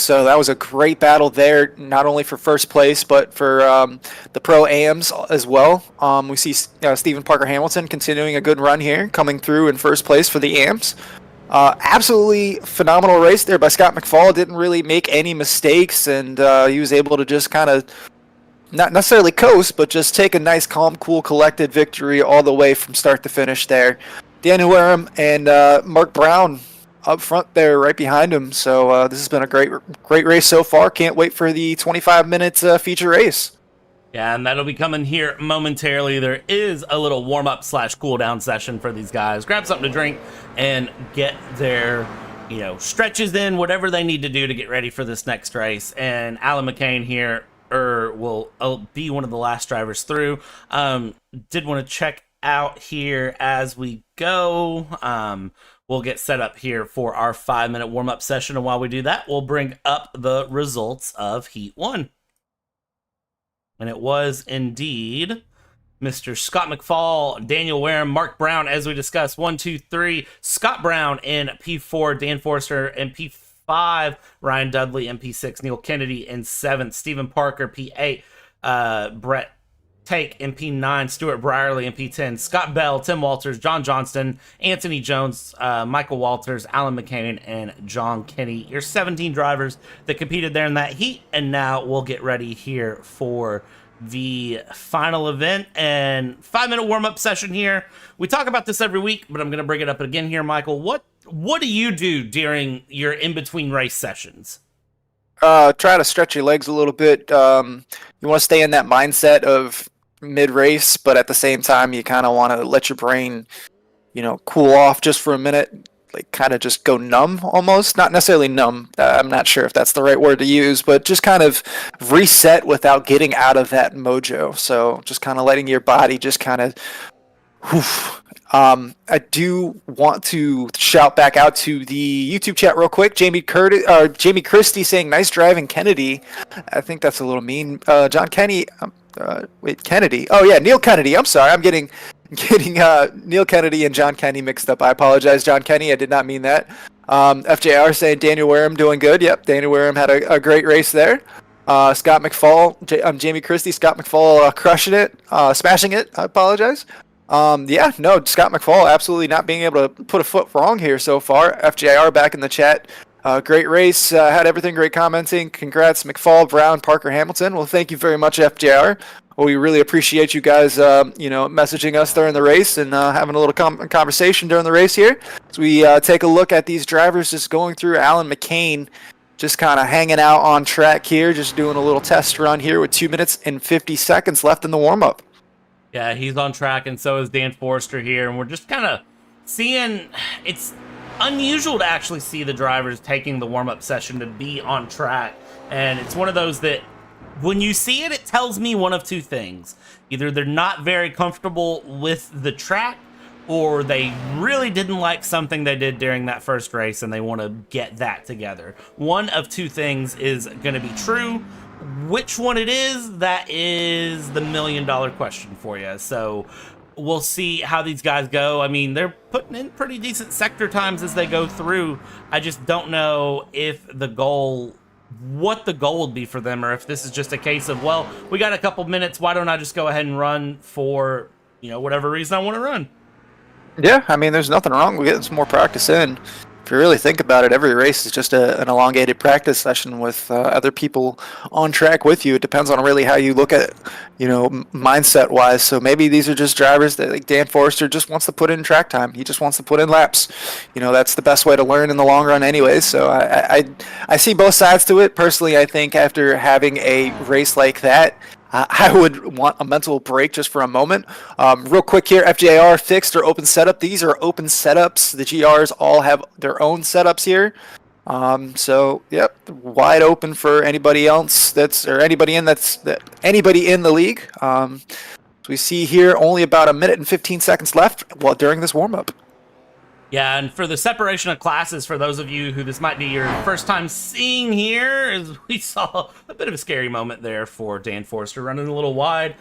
So that was a great battle there, not only for first place, but for the Pro-Ams as well. We see Stephen Parker Hamilton continuing a good run here, coming through in first place for the Ams. Absolutely phenomenal race there by Scott McFall. Didn't really make any mistakes, and he was able to just kind of not necessarily coast, but just take a nice, calm, cool, collected victory all the way from start to finish there. Daniel Wareham and Mark Brown up front there, right behind him. So this has been a great race so far. Can't wait for the 25-minute feature race. Yeah, and that'll be coming here momentarily. There is a little warm-up / cool-down session for these guys. Grab something to drink and get their, stretches in, whatever they need to do to get ready for this next race. And Alan McCain here will be one of the last drivers through. Did want to check out here as we go. We'll get set up here for our 5-minute warm-up session, and while we do that, we'll bring up the results of Heat 1. And it was indeed Mr. Scott McFall, Daniel Wareham, Mark Brown, as we discussed. 1, 2, 3. Scott Brown in P4, Dan Forrester in P5, Ryan Dudley in P6, Neil Kennedy in 7th, Stephen Parker P8, Brett Take in P9, Stuart Brierley in P10, Scott Bell, Tim Walters, John Johnston, Anthony Jones, Michael Walters, Alan McCain, and John Kenny. Your 17 drivers that competed there in that heat, and now we'll get ready here for the final event and 5-minute warm-up session here. We talk about this every week, but I'm going to bring it up again here, Michael. What do you do during your in-between race sessions? Try to stretch your legs a little bit. You want to stay in that mindset of mid-race, but at the same time, you kind of want to let your brain, cool off just for a minute, like kind of just go numb almost. Not necessarily numb. I'm not sure if that's the right word to use, but just kind of reset without getting out of that mojo. So just kind of letting your body just kind of, I do want to shout back out to the YouTube chat real quick. Jamie Christie saying, "Nice driving, Kennedy." I think that's a little mean. John Kenny, Kennedy. Oh yeah, Neil Kennedy. I'm sorry, I'm getting Neil Kennedy and John Kenny mixed up. I apologize, John Kenny. I did not mean that. FJR saying Daniel Wareham doing good. Yep, Daniel Wareham had a great race there. Scott McFall, Jamie Christie, Scott McFall crushing it, smashing it. I apologize. Scott McFall absolutely not being able to put a foot wrong here so far. FJR back in the chat. Great race. Had everything. Great commenting. Congrats, McFall, Brown, Parker, Hamilton. Well, thank you very much, FJR. Well, we really appreciate you guys, messaging us during the race and having a little conversation during the race here. So we take a look at these drivers just going through. Alan McCain just kind of hanging out on track here, just doing a little test run here with 2 minutes and 50 seconds left in the warm-up. Yeah, he's on track, and so is Dan Forrester here, and we're just kind of seeing, it's unusual to actually see the drivers taking the warm-up session to be on track, and it's one of those that when you see it, it tells me one of two things. Either they're not very comfortable with the track, or they really didn't like something they did during that first race, and they want to get that together. One of two things is going to be true. Which one it is, that is the $1 million question for you. So we'll see how these guys go. I mean, they're putting in pretty decent sector times as they go through. I just don't know if what the goal would be for them, or if this is just a case of, well, we got a couple minutes, why don't I just go ahead and run for, whatever reason I want to run. Yeah, I mean, there's nothing wrong with getting some more practice in. If you really think about it, every race is just an elongated practice session with other people on track with you. It depends on really how you look at it, mindset wise. So maybe these are just drivers that, like Dan Forrester, just wants to put in track time. He just wants to put in laps. That's the best way to learn in the long run anyways. So I see both sides to it. Personally, I think after having a race like that, I would want a mental break just for a moment. Real quick here, FJR fixed or open setup. These are open setups. The GRs all have their own setups here. Wide open for anybody else anybody in the league. So we see here only about 1 minute and 15 seconds left during this warm up. Yeah, and for the separation of classes, for those of you who this might be your first time seeing here, is we saw a bit of a scary moment there for Dan Forrester running a little wide.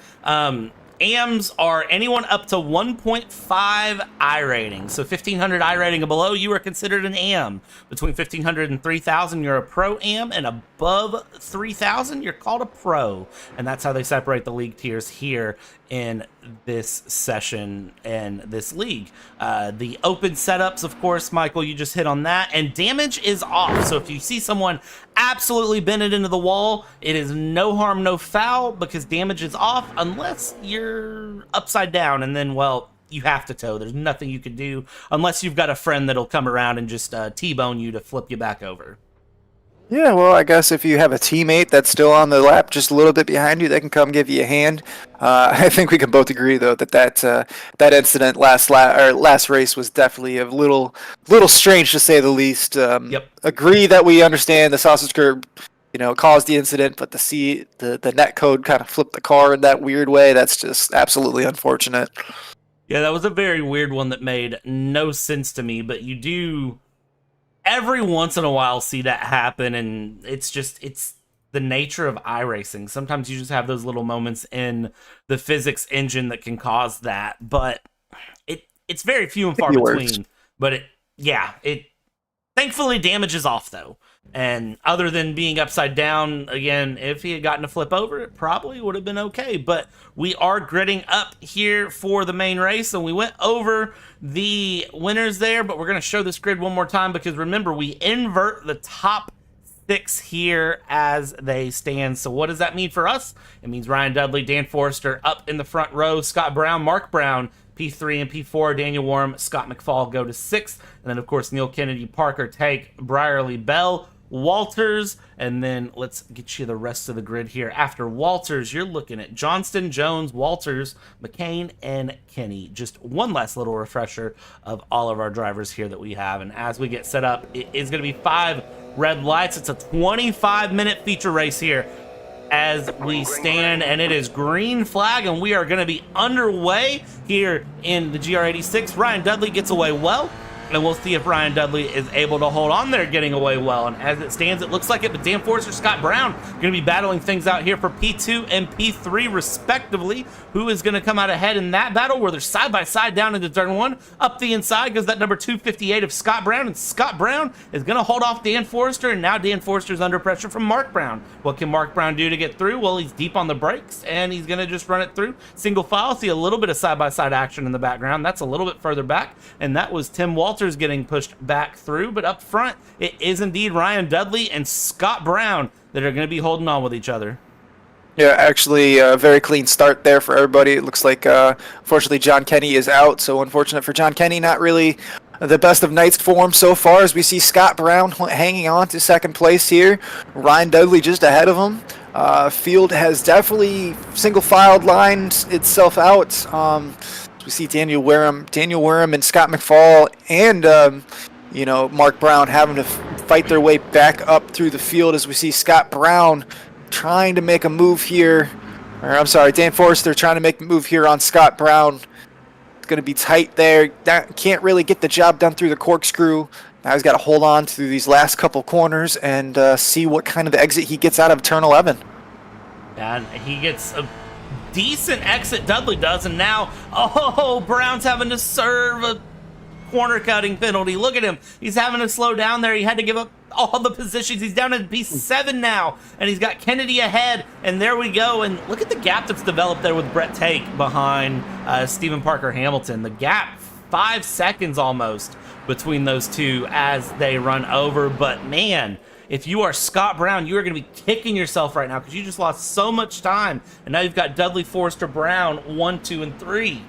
AMs are anyone up to 1.5 I rating. So 1500 I rating and below, you are considered an AM. Between 1500 and 3000, you're a pro AM, and above 3000, you're called a pro. And that's how they separate the league tiers here in this session and this league. The open setups, of course, Michael, you just hit on that, and damage is off. So if you see someone absolutely bend it into the wall, it is no harm, no foul, because damage is off unless you're upside down, and then, well, you have to tow. There's nothing you can do unless you've got a friend that'll come around and just T-bone you to flip you back over. Yeah, well, I guess if you have a teammate that's still on the lap just a little bit behind you, they can come give you a hand. I think we can both agree, though, that incident last race was definitely a little strange, to say the least. Yep. Agree that we understand the sausage curb, caused the incident, but to see the net code kind of flip the car in that weird way, that's just absolutely unfortunate. Yeah, that was a very weird one that made no sense to me, but you do every once in a while see that happen, and it's the nature of iRacing. Sometimes you just have those little moments in the physics engine that can cause that, but it's very few and far between. But thankfully damage is off, though. And other than being upside down, again, if he had gotten a flip over, it probably would have been okay. But we are gridding up here for the main race, and we went over the winners there, but we're going to show this grid one more time, because remember, we invert the top 6 here as they stand. So what does that mean for us? It means Ryan Dudley, Dan Forrester up in the front row, Scott Brown, Mark Brown, P3 and P4, Daniel Warm, Scott McFall go to 6th, and then, of course, Neil Kennedy, Parker Take, Brierly Bell, Walters, and then let's get you the rest of the grid here. After Walters, you're looking at Johnston, Jones, Walters, McCain, and Kenny. Just one last little refresher of all of our drivers here that we have, and as we get set up, it is going to be 5 red lights. It's a 25-minute feature race here as we stand, and it is green flag, and we are going to be underway here in the GR86. Ryan Dudley gets away well, and we'll see if Ryan Dudley is able to hold on there getting away well. And as it stands, it looks like it, but Dan Forrester, Scott Brown going to be battling things out here for P2 and P3 respectively. Who is going to come out ahead in that battle where they're side by side down into turn 1? Up the inside goes that number 258 of Scott Brown, and Scott Brown is going to hold off Dan Forrester, and now Dan Forrester is under pressure from Mark Brown. What can Mark Brown do to get through? Well, he's deep on the brakes, and he's going to just run it through. Single file, see a little bit of side-by-side action in the background. That's a little bit further back, and that was Tim Walters getting pushed back through. But up front, it is indeed Ryan Dudley and Scott Brown that are going to be holding on with each other. Yeah, actually, a very clean start there for everybody. It looks like, unfortunately, John Kenny is out, so unfortunate for John Kenny. Not really the best of nights for him so far, as we see Scott Brown hanging on to second place here. Ryan Dudley just ahead of him. Field has definitely single-filed lined itself out. We see Daniel Wareham and Scott McFall and Mark Brown having to fight their way back up through the field, as we see Scott Brown trying to make a move here. Dan Forrester trying to make a move here on Scott Brown. It's going to be tight there. Can't really get the job done through the corkscrew. Now he's got to hold on to these last couple corners and see what kind of exit he gets out of turn 11. And he gets a decent exit, Dudley does, and now, Brown's having to serve a corner cutting penalty. Look at him. He's having to slow down there. He had to give up all the positions. He's down at P7 now, and he's got Kennedy ahead, and there we go. And look at the gap that's developed there with Brett Take behind Stephen Parker Hamilton. The gap, 5 seconds almost between those two as they run over. But man, if you are Scott Brown, you are going to be kicking yourself right now, because you just lost so much time, and now you've got Dudley, Forrester, Brown 1, 2, and 3.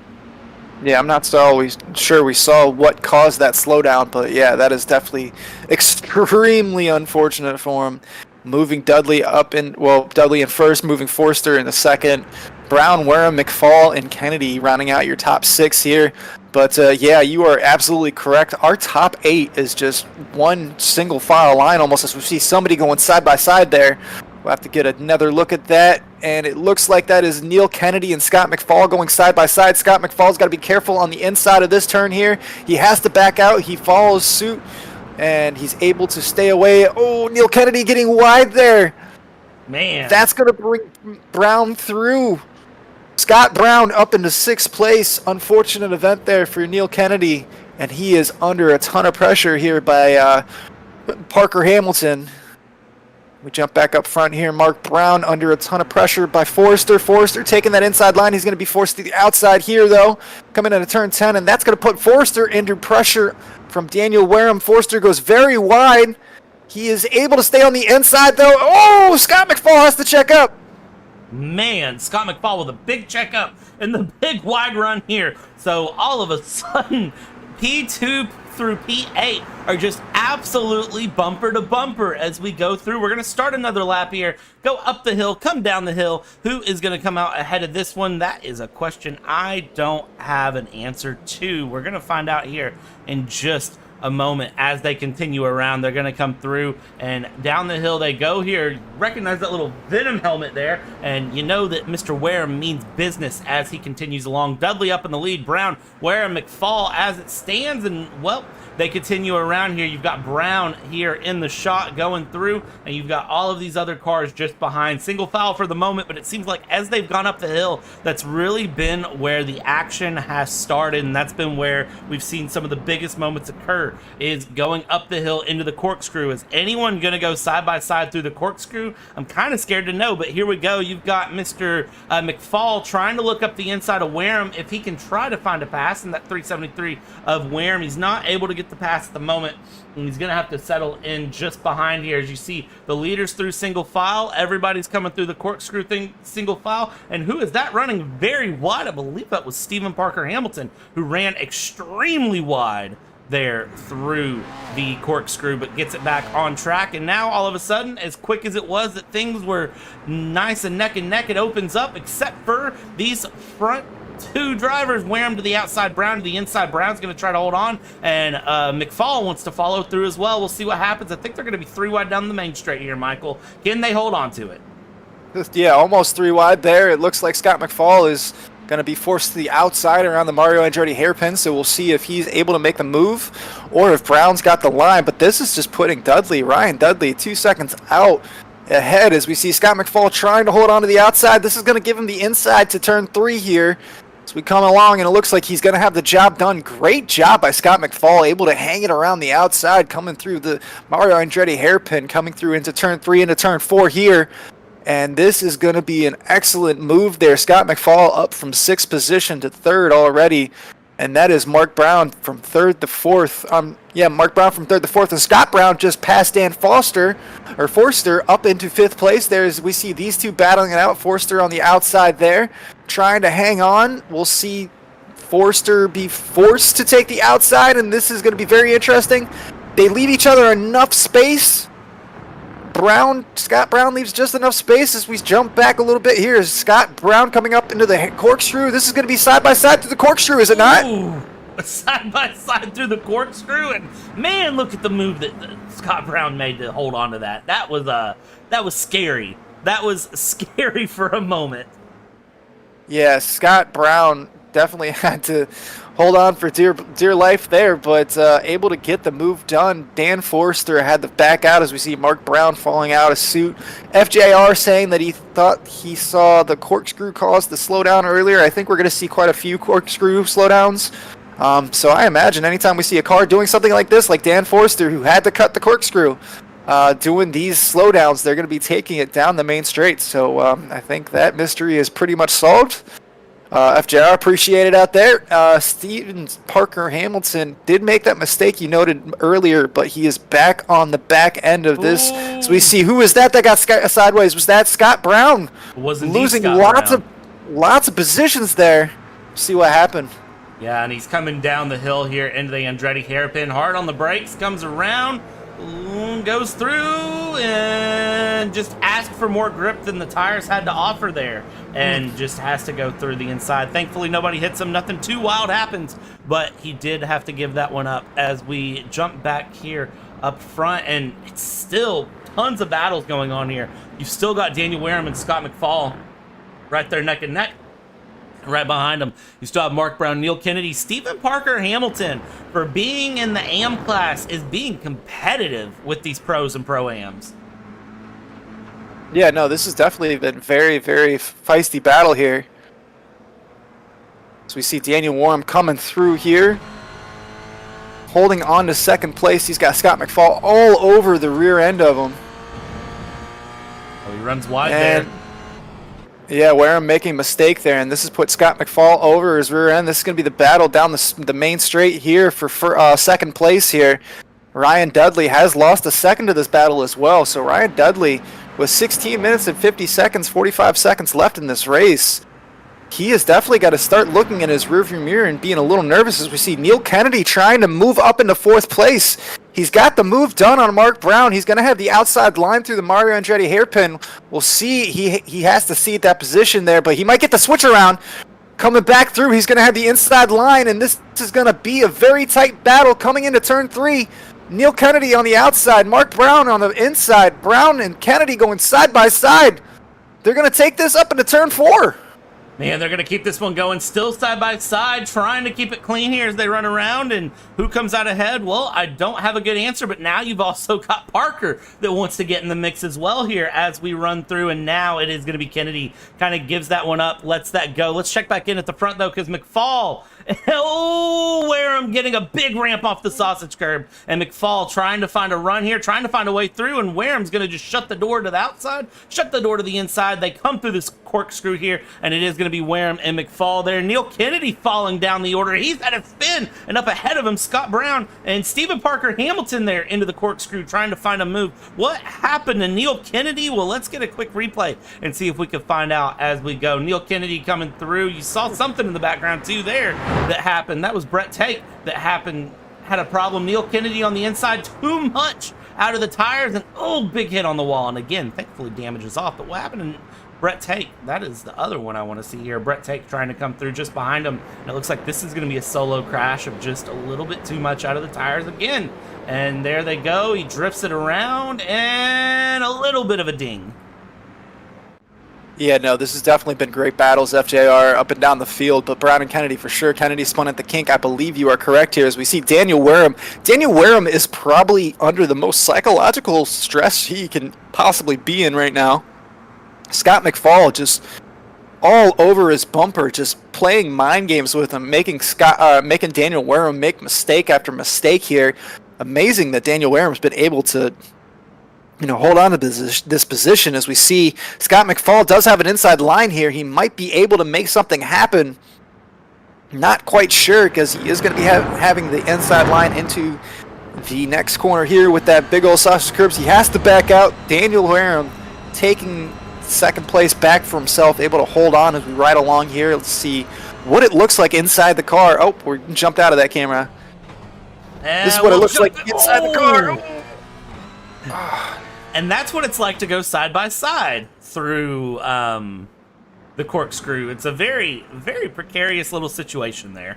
Yeah, I'm not always sure we saw what caused that slowdown, but yeah, that is definitely extremely unfortunate for him. Moving Dudley Dudley in first, moving Forrester in the second. Brown, Wareham, McFall, and Kennedy rounding out your top 6 here. But yeah, you are absolutely correct. Our top 8 is just one single file line almost, as we see somebody going side by side there. We'll have to get another look at that, and it looks like that is Neil Kennedy and Scott McFall going side by side. Scott McFall's got to be careful on the inside of this turn here. He has to back out. He follows suit, and he's able to stay away. Oh, Neil Kennedy getting wide there. Man. That's going to bring Brown through. Scott Brown up into 6th place. Unfortunate event there for Neil Kennedy, and he is under a ton of pressure here by Parker Hamilton. We jump back up front here. Mark Brown under a ton of pressure by Forrester. Forrester taking that inside line. He's going to be forced to the outside here, though. Coming into turn 10, and that's going to put Forrester under pressure from Daniel Wareham. Forrester goes very wide. He is able to stay on the inside, though. Oh, Scott McFall has to check up. Man, Scott McFall with a big checkup and the big wide run here. So all of a sudden, P2 through P8 are just absolutely bumper to bumper as we go through. We're going to start another lap here, go up the hill, come down the hill. Who is going to come out ahead of this one? That is a question I don't have an answer to. We're going to find out here in just a moment as they continue around. They're going to come through and down the hill they go here. Recognize that little Venom helmet there, and you know that Mr. Wareham means business as he continues along. Dudley up in the lead, Brown, Wareham, McFall as it stands, and well, they continue around here. You've got Brown here in the shot going through, and you've got all of these other cars just behind. Single foul for the moment, but it seems like as they've gone up the hill, that's really been where the action has started, and that's been where we've seen some of the biggest moments occur, is going up the hill into the corkscrew. Is anyone going to go side by side through the corkscrew? I'm kind of scared to know, but here we go. You've got Mr. McFall trying to look up the inside of Wareham if he can try to find a pass in that 373 of Wareham. He's not able to get the pass at the moment, and he's going to have to settle in just behind here. As you see, the leaders through single file. Everybody's coming through the corkscrew thing, single file. And who is that running very wide? I believe that was Stephen Parker Hamilton, who ran extremely wide there through the corkscrew, but gets it back on track. And now all of a sudden, as quick as it was that things were nice and neck, it opens up, except for these front two drivers. Wareham to the outside, Brown to the inside. Brown's going to try to hold on, and McFall wants to follow through as well. We'll see what happens. I think they're going to be 3 wide down the main straight here, Michael. Can they hold on to it? Yeah, almost 3 wide there. It looks like Scott McFall is going to be forced to the outside around the Mario Andretti hairpin, so we'll see if he's able to make the move or if Brown's got the line. But this is just putting Ryan Dudley 2 seconds out ahead as we see Scott McFall trying to hold on to the outside. This is going to give him the inside to turn 3 here as we come along, and it looks like he's going to have the job done. Great job by Scott McFall, able to hang it around the outside, coming through the Mario Andretti hairpin, coming through into turn 3, into turn 4 here. And this is going to be an excellent move there. Scott McFall up from 6th position to 3rd already. And that is Mark Brown from 3rd to 4th. Mark Brown from 3rd to 4th. And Scott Brown just passed Dan Forster up into 5th place. There's, we see these two battling it out. Forster on the outside there, trying to hang on. We'll see Forster be forced to take the outside, and this is going to be very interesting. They leave each other enough space. Scott Brown leaves just enough space as we jump back a little bit here. Scott Brown coming up into the corkscrew. This is going to be side by side through the corkscrew, is it not? Ooh, side by side through the corkscrew, and man, look at the move that Scott Brown made to hold on to that. That was scary. That was scary for a moment. Yeah, Scott Brown definitely had to hold on for dear life there, but able to get the move done. Dan Forster had to back out as we see Mark Brown falling out of suit. FJR saying that he thought he saw the corkscrew cause the slowdown earlier. I think we're going to see quite a few corkscrew slowdowns. So I imagine anytime we see a car doing something like this, like Dan Forster, who had to cut the corkscrew, doing these slowdowns, they're going to be taking it down the main straight. So I think that mystery is pretty much solved. FJR, appreciate it out there. Stephen Parker Hamilton did make that mistake you noted earlier, but he is back on the back end of this. Ooh. So we see, who is that got sideways? Was that Scott Brown? Losing lots of positions there. See what happened. Yeah, and he's coming down the hill here into the Andretti hairpin. Hard on the brakes, comes around, goes through, and just asked for more grip than the tires had to offer there, and just has to go through the inside. Thankfully, nobody hits him. Nothing too wild happens, but he did have to give that one up as we jump back here up front, and it's still tons of battles going on here. You've still got Daniel Wareham and Scott McFall right there neck and neck. Right behind him, you still have Mark Brown, Neil Kennedy, Stephen Parker Hamilton, for being in the AM class, is being competitive with these pros and pro-ams. Yeah, no, this has definitely been very, very feisty battle here. So we see Daniel Warham coming through here, holding on to second place. He's got Scott McFall all over the rear end of him. Oh, he runs wide there. Yeah, Wareham making a mistake there, and this has put Scott McFall over his rear end. This is going to be the battle down the main straight here for second place here. Ryan Dudley has lost a second to this battle as well. So Ryan Dudley, with 16 minutes and 50 seconds, 45 seconds left in this race, he has definitely got to start looking at his rearview mirror and being a little nervous as we see Neil Kennedy trying to move up into fourth place. He's got the move done on Mark Brown. He's going to have the outside line through the Mario Andretti hairpin. We'll see. He has to see that position there, but he might get the switch around. Coming back through, he's going to have the inside line, and this is going to be a very tight battle coming into turn 3. Neil Kennedy on the outside, Mark Brown on the inside. Brown and Kennedy going side by side. They're going to take this up into turn 4. Man, they're going to keep this one going still side by side, trying to keep it clean here as they run around. And who comes out ahead? Well, I don't have a good answer, but now you've also got Parker that wants to get in the mix as well here as we run through. And now it is going to be Kennedy kind of gives that one up, lets that go. Let's check back in at the front, though, because McFall, Wareham getting a big ramp off the sausage curb. And McFall trying to find a run here, trying to find a way through. And Wareham's going to just shut the door to the outside, shut the door to the inside. They come through this corkscrew here, and it is going to be Wareham and McFall there. Neil Kennedy falling down the order. He's at a spin, and up ahead of him, Scott Brown and Stephen Parker Hamilton there into the corkscrew trying to find a move. What happened to Neil Kennedy? Well, let's get a quick replay and see if we can find out as we go. Neil Kennedy coming through. You saw something in the background too there that happened. That was Brett Tate that happened, had a problem. Neil Kennedy on the inside, too much out of the tires, and big hit on the wall. And again, thankfully damage is off. But what happened to Brett Tate? That is the other one I want to see here. Brett Tate trying to come through just behind him. And it looks like this is going to be a solo crash of just a little bit too much out of the tires again. And there they go. He drifts it around, and a little bit of a ding. Yeah, no, this has definitely been great battles, FJR, up and down the field, but Brown and Kennedy for sure. Kennedy spun at the kink. I believe you are correct here as we see Daniel Wareham. Daniel Wareham is probably under the most psychological stress he can possibly be in right now. Scott McFall just all over his bumper, just playing mind games with him, making Daniel Wareham make mistake after mistake here. Amazing that Daniel Wareham's been able to hold on to this position as we see Scott McFall does have an inside line here. He might be able to make something happen. Not quite sure because he is going to be having the inside line into the next corner here with that big old sausage curbs. He has to back out. Daniel Wareham taking second place back for himself, able to hold on as we ride along here. Let's see what it looks like inside the car. Oh, we jumped out of that camera. This is what it looks like inside the car. And that's what it's like to go side by side through the corkscrew. It's a very, very precarious little situation there.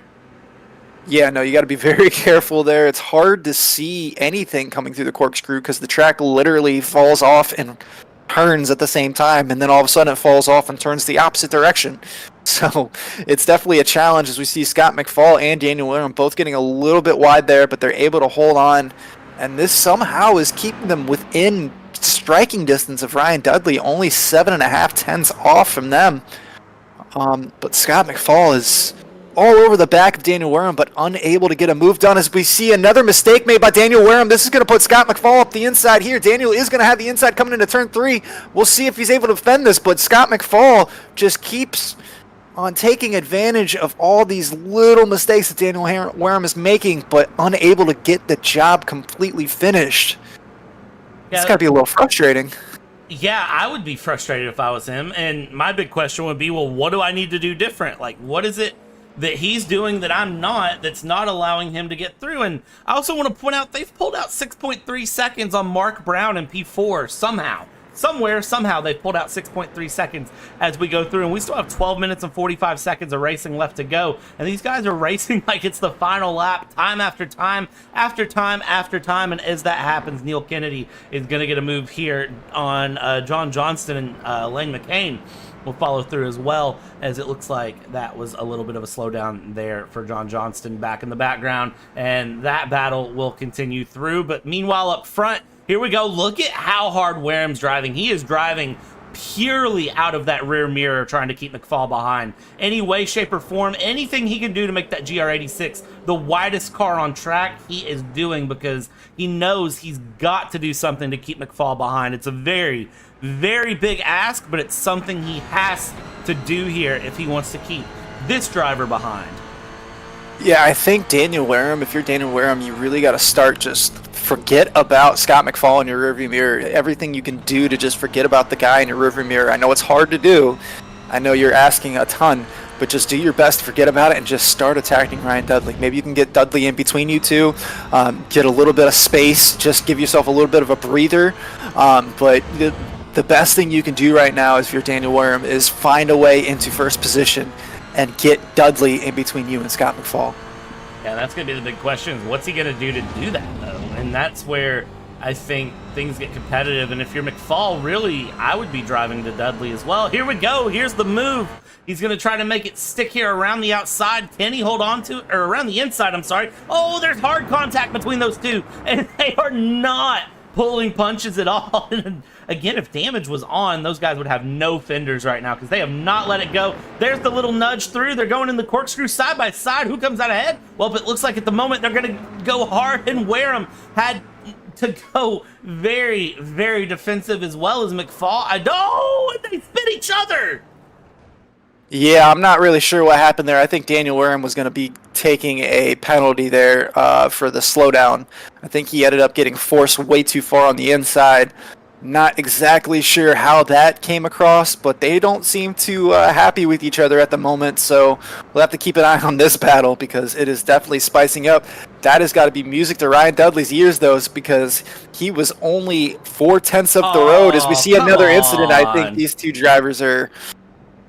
Yeah, no, you got to be very careful there. It's hard to see anything coming through the corkscrew because the track literally falls off and turns at the same time, and then all of a sudden it falls off and turns the opposite direction. So it's definitely a challenge as we see Scott McFall and Daniel Wareham both getting a little bit wide there, but they're able to hold on, and this somehow is keeping them within striking distance of Ryan Dudley, only 7.5 tenths off from them. But Scott McFall is all over the back of Daniel Wareham, but unable to get a move done as we see another mistake made by Daniel Wareham. This is going to put Scott McFall up the inside here. Daniel is going to have the inside coming into turn 3. We'll see if he's able to defend this, but Scott McFall just keeps on taking advantage of all these little mistakes that Daniel Wareham is making, but unable to get the job completely finished. Yeah, it's got to be a little frustrating. Yeah, I would be frustrated if I was him, and my big question would be, well, what do I need to do different? Like, what is it that he's doing that I'm not, that's not allowing him to get through? And I also want to point out they've pulled out 6.3 seconds on Mark Brown in P4 somehow. Somehow they've pulled out 6.3 seconds as we go through, and we still have 12 minutes and 45 seconds of racing left to go, and these guys are racing like it's the final lap, time after time after time after time. And as that happens, Neil Kennedy is going to get a move here on John Johnston, and Lane McCain will follow through as well, as it looks like that was a little bit of a slowdown there for John Johnston back in the background, and that battle will continue through. But meanwhile up front, here we go. Look at how hard Wareham's driving. He is driving purely out of that rear mirror trying to keep McFall behind. Any way, shape, or form, anything he can do to make that GR86 the widest car on track, he is doing, because he knows he's got to do something to keep McFall behind. It's a very, very big ask, but it's something he has to do here if he wants to keep this driver behind. Yeah, I think Daniel Wareham, if you're Daniel Wareham, you really got to start just forget about Scott McFall in your rearview mirror. Everything you can do to just forget about the guy in your rearview mirror. I know it's hard to do. I know you're asking a ton, but just do your best to forget about it and just start attacking Ryan Dudley. Maybe you can get Dudley in between you two, get a little bit of space, just give yourself a little bit of a breather. But the best thing you can do right now, if you're Daniel Wareham, is find a way into first position and get Dudley in between you and Scott McFall. Yeah, that's going to be the big question. What's he going to do that, though? And that's where I think things get competitive. And if you're McFall, really, I would be driving to Dudley as well. Here we go. Here's the move. He's going to try to make it stick here around the outside. Can he hold on to it? Or around the inside, I'm sorry. Oh, there's hard contact between those two. And they are not pulling punches at all. And again, if damage was on, those guys would have no fenders right now because they have not let it go. There's the little nudge through. They're going in the corkscrew side by side. Who comes out ahead? Well, it looks like at the moment they're going to go hard, and Wareham had to go very, very defensive as well as McFall. And they spit each other. Yeah, I'm not really sure what happened there. I think Daniel Wareham was going to be taking a penalty there for the slowdown. I think he ended up getting forced way too far on the inside. Not exactly sure how that came across, but they don't seem too happy with each other at the moment, so we'll have to keep an eye on this battle because it is definitely spicing up. That has got to be music to Ryan Dudley's ears, though, because he was only 4/10 of the road. As we see another incident, I think these two drivers are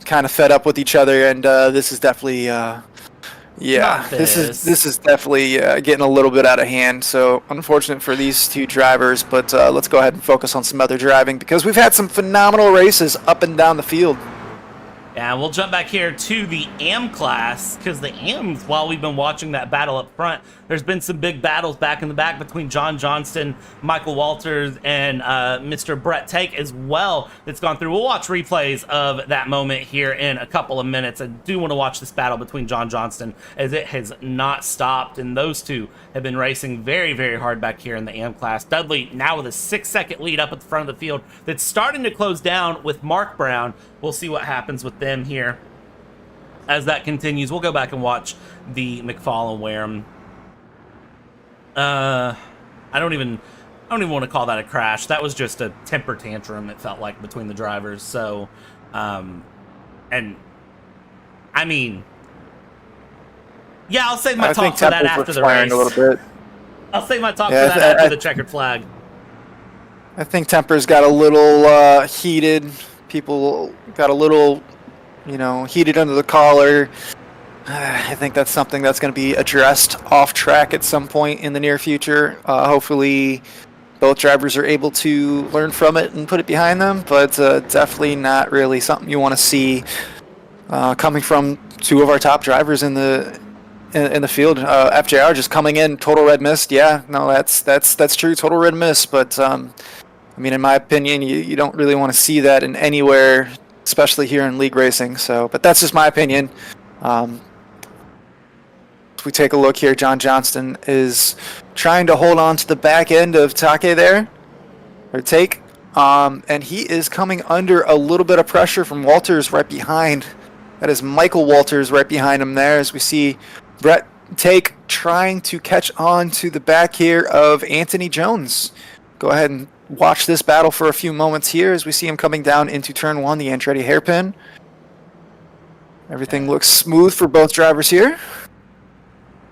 kind of fed up with each other, and this is definitely this is definitely getting a little bit out of hand. So unfortunate for these two drivers, but let's go ahead and focus on some other driving because we've had some phenomenal races up and down the field. Yeah, we'll jump back here to the AM class, because the AMs, while we've been watching that battle up front, there's been some big battles back in the back between John Johnston, Michael Walters, and Mr. Brett Take as well that's gone through. We'll watch replays of that moment here in a couple of minutes. I do want to watch this battle between John Johnston, as it has not stopped, and those two have been racing very, very hard back here in the AM class. Dudley now with a 6-second lead up at the front of the field that's starting to close down with Mark Brown. We'll see what happens with them here as that continues. We'll go back and watch the McFall and Wareham. I don't even want to call that a crash. That was just a temper tantrum, it felt like, between the drivers. So, and I mean, yeah, I'll save my talk for that after the race. A little bit. I'll save my talk for that after the checkered flag. I think tempers got a little heated. People got a little, heated under the collar. I think that's something that's going to be addressed off track at some point in the near future. Hopefully both drivers are able to learn from it and put it behind them, but definitely not really something you want to see coming from two of our top drivers in the field. FJR just coming in, total red mist. Yeah, no, that's true, total red mist, but I mean, in my opinion, you don't really want to see that in anywhere, especially here in league racing. So, but that's just my opinion. If we take a look here, John Johnston is trying to hold on to the back end of Take there, or Take, and he is coming under a little bit of pressure from Walters right behind. That is Michael Walters right behind him there, as we see Brett Take trying to catch on to the back here of Anthony Jones. Go ahead and watch this battle for a few moments here as we see him coming down into turn one, the Andretti hairpin. Everything looks smooth for both drivers here.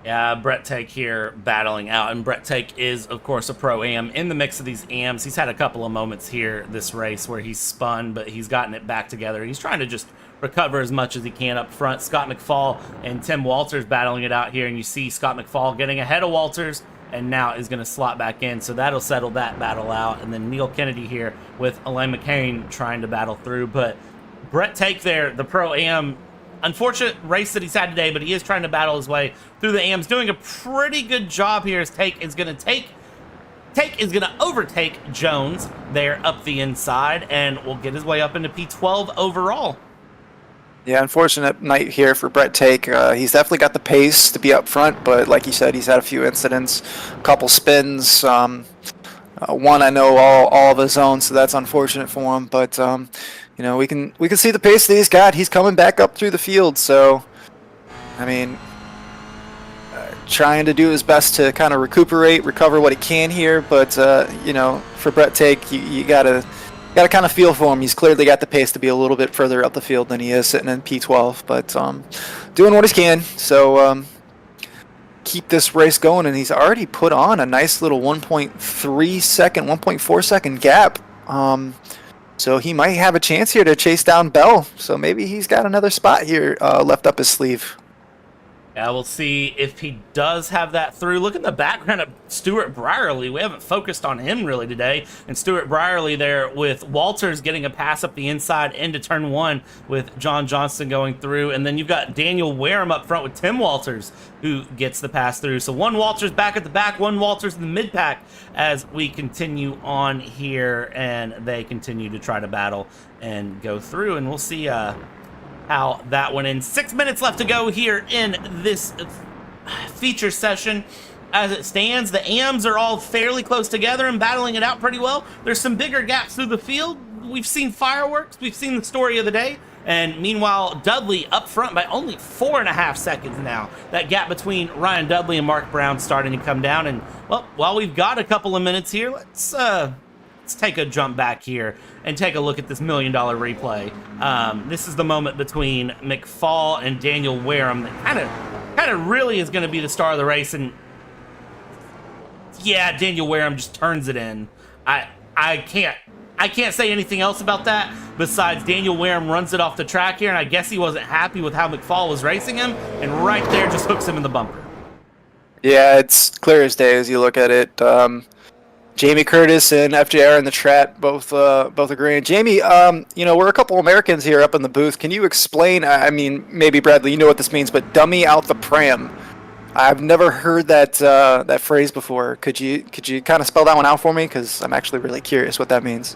Yeah, Brett Take here battling out, and Brett Take is, of course, a Pro-Am. In the mix of these AMs, he's had a couple of moments here this race where he's spun, but he's gotten it back together. He's trying to just recover as much as he can up front. Scott McFall and Tim Walters battling it out here, and you see Scott McFall getting ahead of Walters, and now is going to slot back in, so that'll settle that battle out. And then Neil Kennedy here with Elaine McCain trying to battle through. But Brett Take there, the Pro-Am, unfortunate race that he's had today, but he is trying to battle his way through the AMs, doing a pretty good job here as Take is going to take Take is going to overtake Jones there up the inside and will get his way up into P12 overall. Yeah, unfortunate night here for Brett Take. He's definitely got the pace to be up front, but like you said, he's had a few incidents, a couple spins. One I know all of his own, so that's unfortunate for him. But you know, we can see the pace that he's got. He's coming back up through the field, so I mean, trying to do his best to kind of recover what he can here. But you know, for Brett Take, you gotta kind of feel for him. He's clearly got the pace to be a little bit further up the field than he is sitting in P12, but doing what he can. So keep this race going, and he's already put on a nice little 1.3 second, 1.4 second gap. So he might have a chance here to chase down Bell. So maybe he's got another spot here left up his sleeve. Yeah, we'll see if he does have that through. Look at the background of Stuart Brierley. We haven't focused on him really today. And Stuart Brierley there with Walters getting a pass up the inside into turn one with John Johnston going through. And then you've got Daniel Wareham up front with Tim Walters who gets the pass through. So one Walters back at the back, one Walters in the mid-pack as we continue on here. And they continue to try to battle and go through. And we'll see how that went in. 6 minutes left to go here in this feature session. As it stands, the AMs are all fairly close together and battling it out pretty well. There's some bigger gaps through the field. We've seen fireworks. We've seen the story of the day. And meanwhile, Dudley up front by only 4.5 seconds now. That gap between Ryan Dudley and Mark Brown starting to come down. And, well, while we've got a couple of minutes here, let's take a jump back here and take a look at this $1 million replay. This is the moment between McFall and Daniel Wareham that kind of really is going to be the star of the race. And yeah, Daniel Wareham just turns it in. I can't say anything else about that besides Daniel Wareham runs it off the track here, and I guess he wasn't happy with how McFall was racing him, and right there just hooks him in the bumper. Yeah, it's clear as day as you look at it. Jamie Curtis and FJR in the chat both agreeing. Jamie, you know, we're a couple Americans here up in the booth. Can you explain? I mean, maybe Bradley, you know what this means, but dummy out the pram. I've never heard that phrase before. Could you kind of spell that one out for me? Because I'm actually really curious what that means.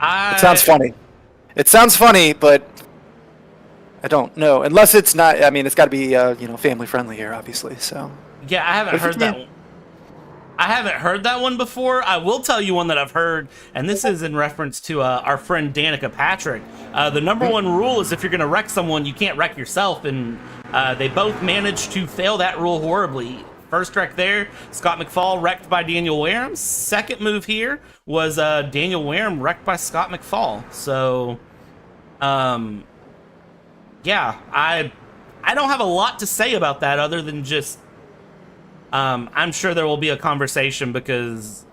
It sounds funny. It sounds funny, but I don't know. Unless it's not. I mean, it's got to be you know, family friendly here, obviously. So yeah, I haven't heard that one. I haven't heard that one before. I will tell you one that I've heard, and this is in reference to our friend Danica Patrick. The number one rule is if you're going to wreck someone, you can't wreck yourself, and they both managed to fail that rule horribly. First wreck there, Scott McFall wrecked by Daniel Wareham. Second move here was Daniel Wareham wrecked by Scott McFall. So, yeah, I don't have a lot to say about that other than just I'm sure there will be a conversation because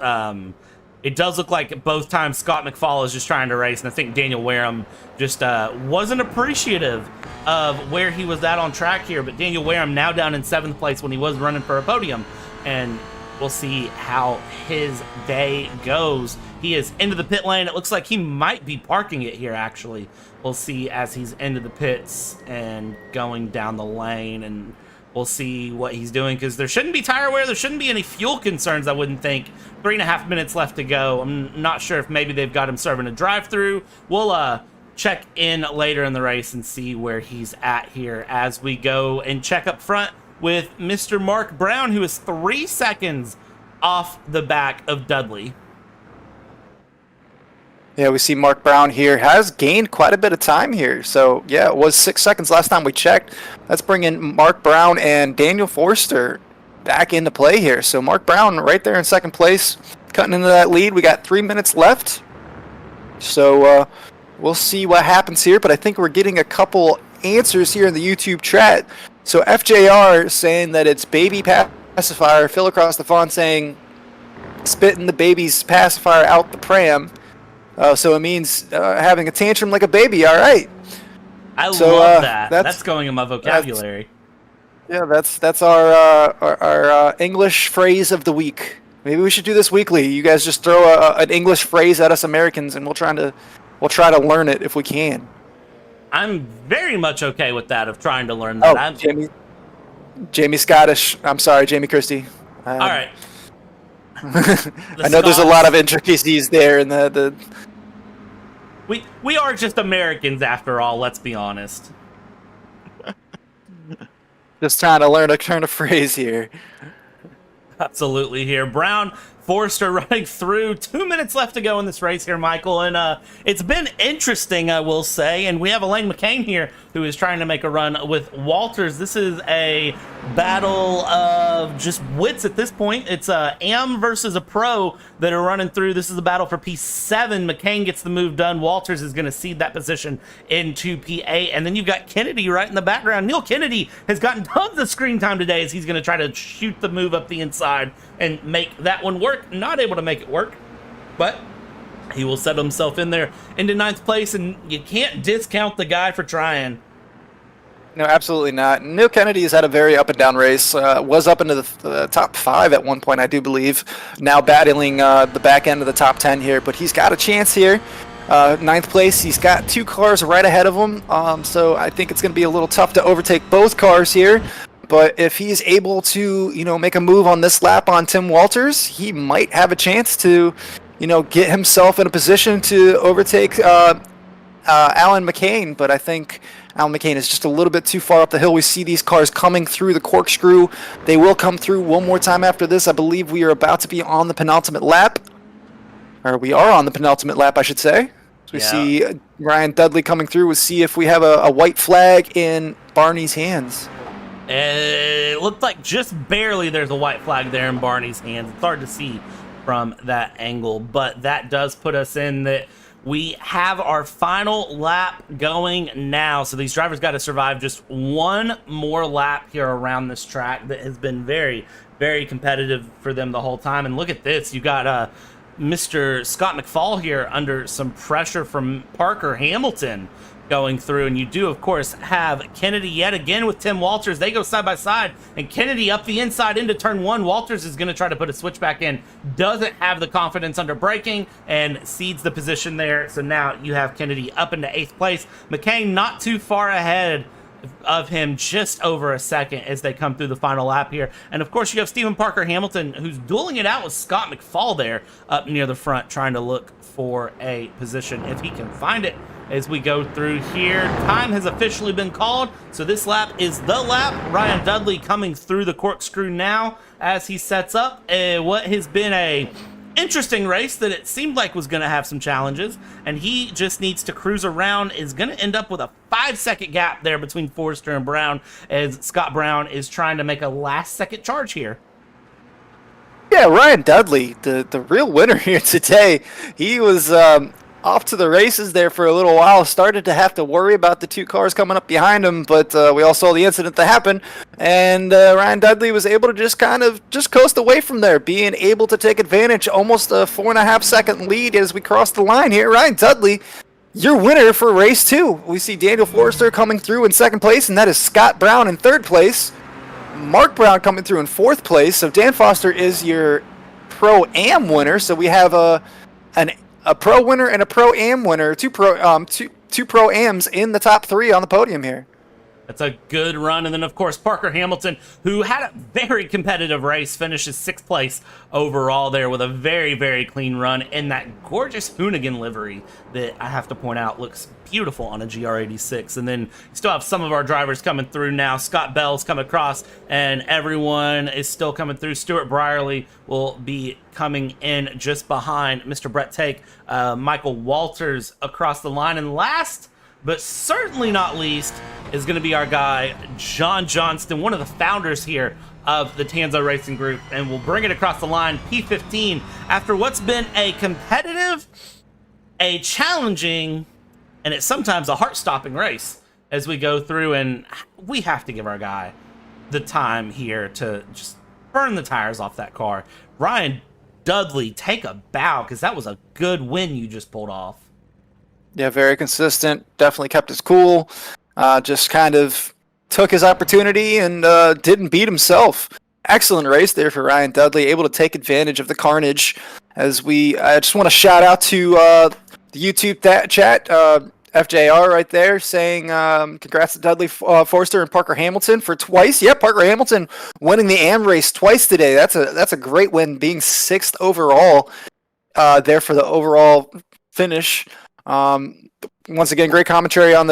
it does look like both times Scott McFall is just trying to race, and I think Daniel Wareham just wasn't appreciative of where he was at on track here. But Daniel Wareham now down in 7th place when he was running for a podium, and we'll see how his day goes. He is into the pit lane. It looks like he might be parking it here, actually. We'll see as he's into the pits and going down the lane, and we'll see what he's doing because there shouldn't be tire wear. There shouldn't be any fuel concerns, I wouldn't think. 3.5 minutes left to go. I'm not sure if maybe they've got him serving a drive-through. We'll check in later in the race and see where he's at here as we go and check up front with Mr. Mark Brown, who is 3 seconds off the back of Dudley. Yeah, we see Mark Brown here has gained quite a bit of time here. So, yeah, it was 6 seconds last time we checked. Let's bring in Mark Brown and Daniel Forster back into play here. So, Mark Brown right there in second place, cutting into that lead. We got 3 minutes left. So, we'll see what happens here. But I think we're getting a couple answers here in the YouTube chat. So, FJR saying that it's baby pacifier. Phil across the phone saying spitting the baby's pacifier out the pram. So it means having a tantrum like a baby. All right. I love that. That's going in my vocabulary. That's our English phrase of the week. Maybe we should do this weekly. You guys just throw an English phrase at us Americans, and we'll try to learn it if we can. I'm very much okay with that. Of trying to learn that. Jamie Scottish. I'm sorry, Jamie Christie. All right. I know there's a lot of intricacies there in the We are just Americans after all, let's be honest. just trying to learn a turn of phrase here. Absolutely here. Brown, Forrester running through. 2 minutes left to go in this race here, Michael. And it's been interesting, I will say. And we have Elaine McCain here who is trying to make a run with Walters. This is a battle of just wits at this point. It's a AM versus a pro that are running through. This is a battle for P7. McCain gets the move done. Walters is going to cede that position into P8. And then you've got Kennedy right in the background. Neil Kennedy has gotten tons of screen time today as he's going to try to shoot the move up the inside and make that one work. Not able to make it work, but he will set himself in there into 9th place, and you can't discount the guy for trying. No, absolutely not. Neil Kennedy has had a very up and down race. Was up into the top 5 at one point, I do believe. Now battling the back end of the top 10 here, but he's got a chance here. 9th place, he's got 2 cars right ahead of him, so I think it's going to be a little tough to overtake both cars here. But if he's able to, make a move on this lap on Tim Walters, he might have a chance to, get himself in a position to overtake Alan McCain. But I think Alan McCain is just a little bit too far up the hill. We see these cars coming through the corkscrew. They will come through one more time after this. I believe we are about to be on the penultimate lap. Or we are on the penultimate lap, I should say. So we see Ryan Dudley coming through. We'll see if we have a white flag in Barney's hands. It looked like just barely there's a white flag there in Barney's hands. It's hard to see from that angle, but that does put us in that we have our final lap going now. So these drivers got to survive just one more lap here around this track that has been very, very competitive for them the whole time. And look at this. You got Mr. Scott McFall here under some pressure from Parker Hamilton going through, and you do of course have Kennedy yet again with Tim Walters. They go side by side, and Kennedy up the inside into turn 1. Walters is going to try to put a switch back in, doesn't have the confidence under braking, and cedes the position there. So now you have Kennedy up into 8th place. McCain not too far ahead of him, just over a second as they come through the final lap here. And of course you have Stephen Parker Hamilton who's dueling it out with Scott McFall there up near the front, trying to look for a position if he can find it. As we go through here, time has officially been called, so this lap is the lap. Ryan Dudley coming through the corkscrew now as he sets up what has been a interesting race that it seemed like was going to have some challenges, and he just needs to cruise around. Is going to end up with a 5-second gap there between Forrester and Brown as Scott Brown is trying to make a last-second charge here. Yeah, Ryan Dudley, the real winner here today. He was off to the races there for a little while, started to have to worry about the 2 cars coming up behind him, but we all saw the incident that happened, and Ryan Dudley was able to just coast away from there, being able to take advantage, almost a 4.5-second lead as we cross the line here. Ryan Dudley, your winner for race 2. We see Daniel Forrester coming through in 2nd place, and that is Scott Brown in 3rd place. Mark Brown coming through in 4th place, so Dan Foster is your Pro-Am winner, so we have a Pro winner and a Pro-Am winner, two Pro-Ams in the top 3 on the podium here. That's a good run. And then, of course, Parker Hamilton, who had a very competitive race, finishes 6th place overall there with a very, very clean run in that gorgeous Hoonigan livery that I have to point out looks beautiful on a GR86. And then you still have some of our drivers coming through now. Scott Bell's come across, and everyone is still coming through. Stuart Brierly will be coming in just behind Mr. Brett Take. Michael Walters across the line. And last but certainly not least is going to be our guy, John Johnston, one of the founders here of the Tanso Racing Group, and we'll bring it across the line, P15, after what's been a competitive, a challenging, and it's sometimes a heart-stopping race as we go through, and we have to give our guy the time here to just burn the tires off that car. Ryan Dudley, take a bow, because that was a good win you just pulled off. Yeah, very consistent. Definitely kept his cool. Just kind of took his opportunity and didn't beat himself. Excellent race there for Ryan Dudley, able to take advantage of the carnage. I just want to shout out to the YouTube chat. FJR right there saying congrats to Dudley Forster and Parker Hamilton for twice. Yeah, Parker Hamilton winning the AM race twice today. That's a great win, being 6th overall there for the overall finish. Once again, great commentary on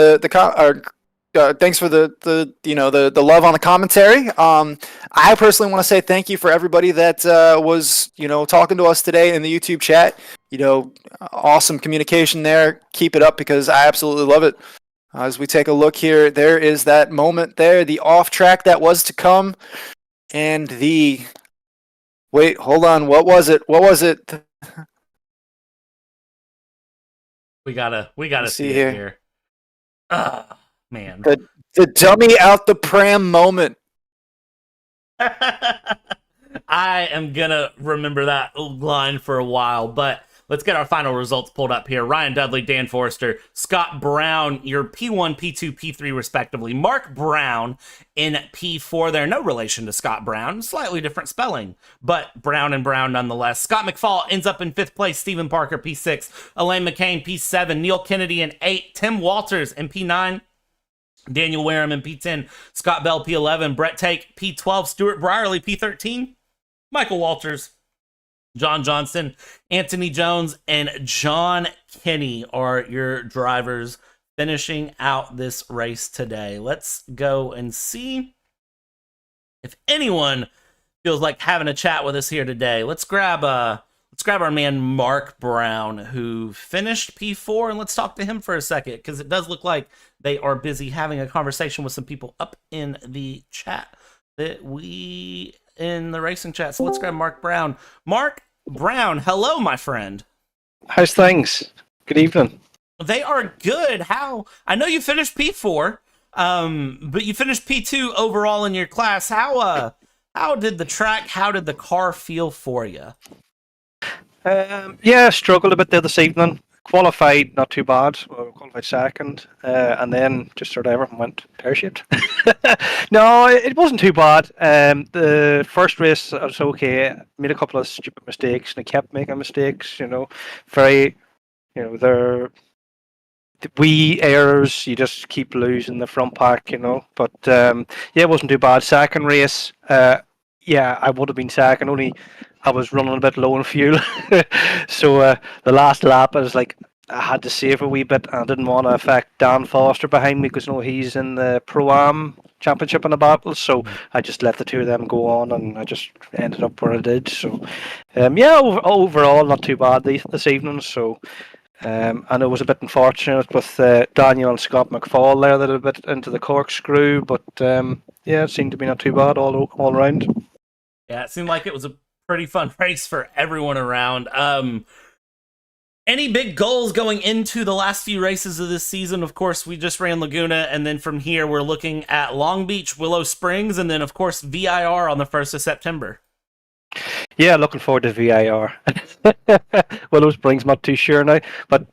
thanks for the love on the commentary. I personally want to say thank you for everybody that was talking to us today in the YouTube chat. Awesome communication there. Keep it up because I absolutely love it. As we take a look here, there is that moment there, the off track that was to come, and wait, hold on, what was it? We gotta see it here. Man. The dummy out the pram moment. I am gonna remember that line for a while, but let's get our final results pulled up here. Ryan Dudley, Dan Forrester, Scott Brown, your P1, P2, P3 respectively. Mark Brown in P4 there. No relation to Scott Brown. Slightly different spelling, but Brown and Brown nonetheless. Scott McFall ends up in 5th place. Stephen Parker, P6. Elaine McCain, P7. Neil Kennedy in 8. Tim Walters in P9. Daniel Wareham in P10. Scott Bell, P11. Brett Take, P12. Stuart Brierley, P13. Michael Walters, John Johnson, Anthony Jones, and John Kinney are your drivers finishing out this race today. Let's go and see if anyone feels like having a chat with us here today. Let's grab our man Mark Brown, who finished P4, and let's talk to him for a second, because it does look like they are busy having a conversation with some people up in the chat in the racing chat. So let's grab Mark Brown. Mark Brown, hello, my friend. How's things? Good evening. They are good. I know you finished P4, but you finished P2 overall in your class. How did the car feel for you? Struggled a bit there this evening. Qualified, not too bad. Qualified second, and then just sort of everything went pear-shaped. No, it wasn't too bad. The first race I was okay. Made a couple of stupid mistakes, and I kept making mistakes. Very, they're wee errors. You just keep losing the front pack. But it wasn't too bad. Second race, I would have been second. Only I was running a bit low on fuel, so the last lap I was like, I had to save a wee bit, and I didn't want to affect Dan Foster behind me because he's in the Pro-Am Championship in the battle, so I just let the two of them go on, and I just ended up where I did. So overall not too bad this evening. So and it was a bit unfortunate with Daniel and Scott McFall there that a bit into the corkscrew, but it seemed to be not too bad all around. Yeah, it seemed like it was a pretty fun race for everyone around. Any big goals going into the last few races of this season? Of course, we just ran Laguna, and then from here we're looking at Long Beach, Willow Springs, and then of course VIR on the 1st of September. Yeah, looking forward to VIR. Willow Springs, not too sure now, but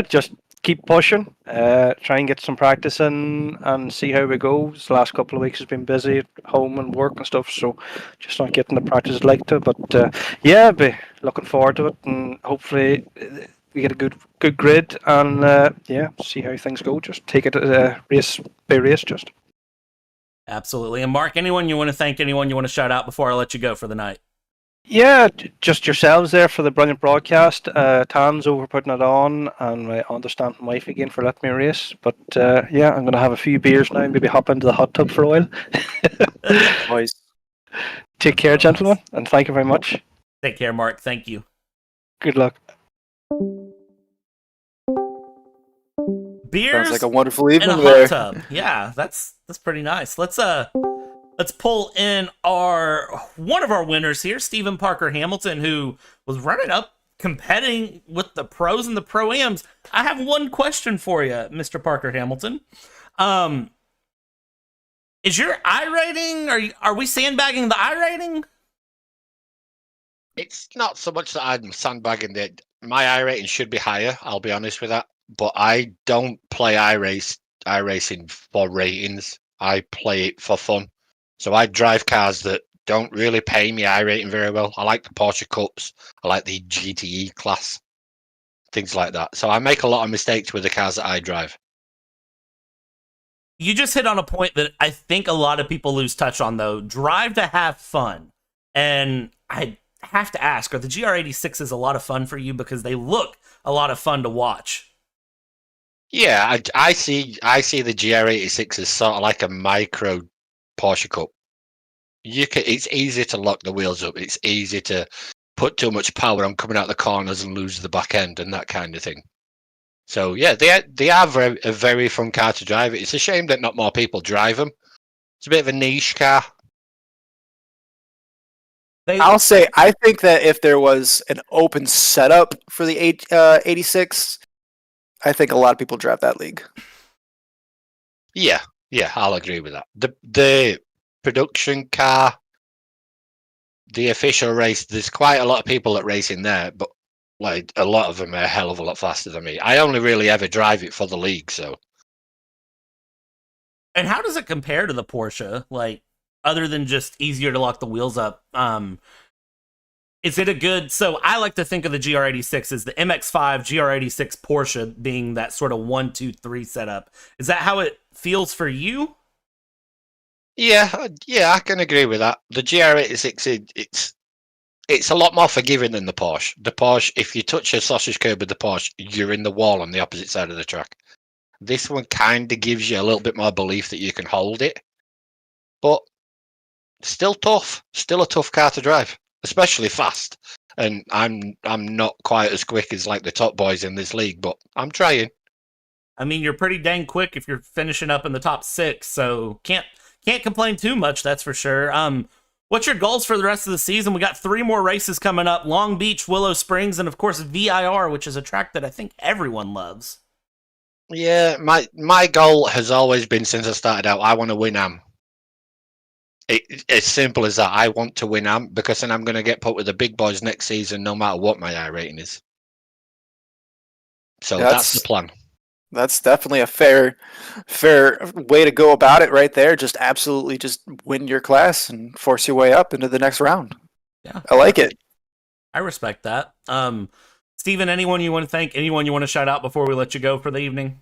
just keep pushing, try and get some practice in and see how we go. This last couple of weeks has been busy at home and work and stuff, so just not getting the practice I'd like to. But be looking forward to it, and hopefully we get a good grid, and see how things go. Just take it race by race, just. Absolutely. And Mark, anyone you want to thank, anyone you want to shout out before I let you go for the night? Yeah, just yourselves there for the brilliant broadcast. Tanso for putting it on, and my understand wife again for letting me race. But I'm going to have a few beers now and maybe hop into the hot tub for a while. Boys. Take care, gentlemen, and thank you very much. Take care, Mark. Thank you. Good luck. Beers Sounds like a wonderful in a evening hot there. tub. Yeah, that's pretty nice. Let's pull in one of our winners here, Stephen Parker Hamilton, who was running up competing with the pros and the pro-ams. I have one question for you, Mr. Parker Hamilton. Is your I rating, are we sandbagging the I rating? It's not so much that I'm sandbagging that my I rating should be higher, I'll be honest with that. But I don't play iRacing for ratings. I play it for fun. So I drive cars that don't really pay me I rating very well. I like the Porsche Cups. I like the GTE class. things like that. So I make a lot of mistakes with the cars that I drive. You just hit on a point that I think a lot of people lose touch on, though. Drive to have fun. And I have to ask, are the GR86s a lot of fun for you? Because they look a lot of fun to watch. Yeah, I see the GR86 as sort of like a micro Porsche Cup. It's easy to lock the wheels up. It's easy to put too much power on coming out the corners and lose the back end and that kind of thing. So yeah, they are a very fun car to drive. It's a shame that not more people drive them. It's a bit of a niche car. I'll say I think that if there was an open setup for the 86, I think a lot of people drive that league. Yeah, I'll agree with that. The production car, the official race, there's quite a lot of people that race in there, but like a lot of them are a hell of a lot faster than me. I only really ever drive it for the league, so. And how does it compare to the Porsche? Like, other than just easier to lock the wheels up, is it a good... So I like to think of the GR86 as the MX-5 GR86 Porsche being that sort of 1, 2, 3 setup. Is that how it feels for you? Yeah, I can agree with that. The GR86, it's a lot more forgiving than the Porsche. The Porsche, if you touch a sausage curb with the Porsche, you're in the wall on the opposite side of the track. This one kind of gives you a little bit more belief that you can hold it, but still tough. Still a tough car to drive, especially fast. And I'm not quite as quick as like the top boys in this league, but I'm trying. I mean, you're pretty dang quick if you're finishing up in the top 6, so can't complain too much, that's for sure. What's your goals for the rest of the season? We got 3 more races coming up: Long Beach, Willow Springs, and of course VIR, which is a track that I think everyone loves. Yeah, my goal has always been since I started out, I want to win AM. It's as simple as that. I want to win AM because then I'm going to get put with the big boys next season, no matter what my I rating is. So that's the plan. That's definitely a fair way to go about it right there. Just absolutely just win your class and force your way up into the next round. Yeah. I like it. I respect that. Steven, anyone you want to thank? Anyone you want to shout out before we let you go for the evening?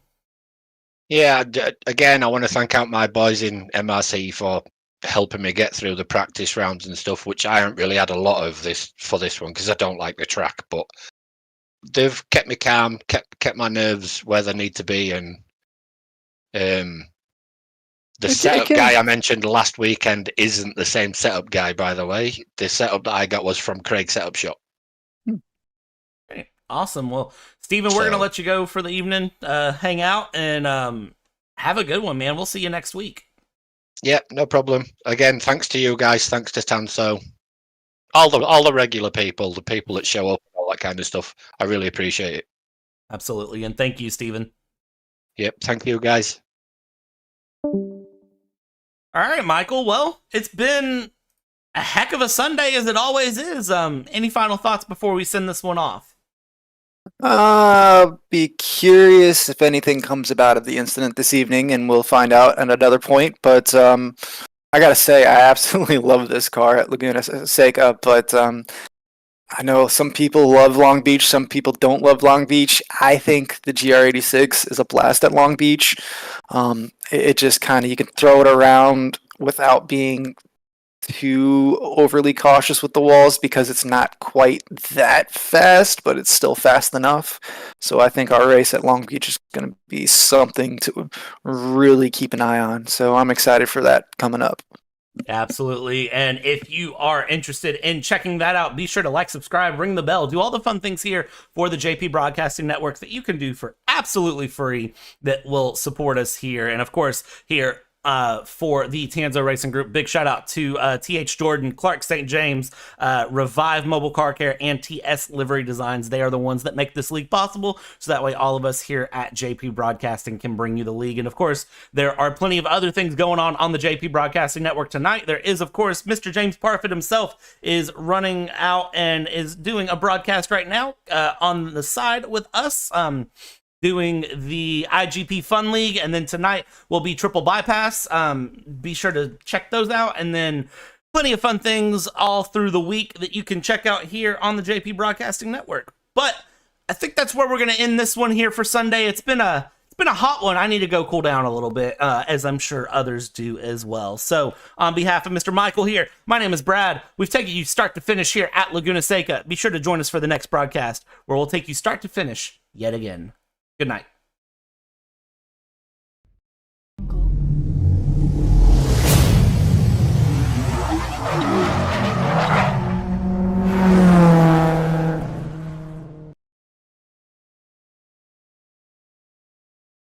Yeah, again, I want to thank out my boys in MRC for helping me get through the practice rounds and stuff, which I haven't really had a lot of this one because I don't like the track, but they've kept me calm, kept my nerves where they need to be, and the setup guy I mentioned last weekend isn't the same setup guy, by the way. The setup that I got was from Craig's Setup Shop. Okay, awesome. Well, Steven, we're going to let you go for the evening, hang out, and have a good one, man. We'll see you next week. Yeah, no problem. Again, thanks to you guys, thanks to Tanso, all the regular people, the people that show up, all that kind of stuff. I really appreciate it. Absolutely, and thank you, Steven. Yep, thank you, guys. All right, Michael. Well, it's been a heck of a Sunday, as it always is. Any final thoughts before we send this one off? Be curious if anything comes about of the incident this evening, and we'll find out at another point. But I gotta say, I absolutely love this car at Laguna Seca, but I know some people love Long Beach, some people don't love Long Beach. I think the GR86 is a blast at Long Beach. It just kind of, you can throw it around without being too overly cautious with the walls because it's not quite that fast, but it's still fast enough. So I think our race at Long Beach is going to be something to really keep an eye on. So I'm excited for that coming up. Absolutely. And if you are interested in checking that out, be sure to like, subscribe, ring the bell, do all the fun things here for the JP Broadcasting Network that you can do for absolutely free that will support us here. And of course, here for the Tanso Racing Group, big shout out to TH Jordan, Clark St. James, Revive Mobile Car Care, and TS Livery Designs. They are the ones that make this league possible, so that way all of us here at JP Broadcasting can bring you the league. And of course, there are plenty of other things going on the JP Broadcasting Network tonight. There is, of course, Mr. James Parfit himself is running out and is doing a broadcast right now on the side with us. Doing the IGP Fun League, and then tonight will be Triple Bypass. Be sure to check those out, and then plenty of fun things all through the week that you can check out here on the JP Broadcasting Network. But I think that's where we're going to end this one here for Sunday. It's been a hot one. I need to go cool down a little bit, as I'm sure others do as well. So on behalf of Mr. Micheal here, my name is Brad. We've taken you start to finish here at Laguna Seca. Be sure to join us for the next broadcast where we'll take you start to finish yet again. Good night.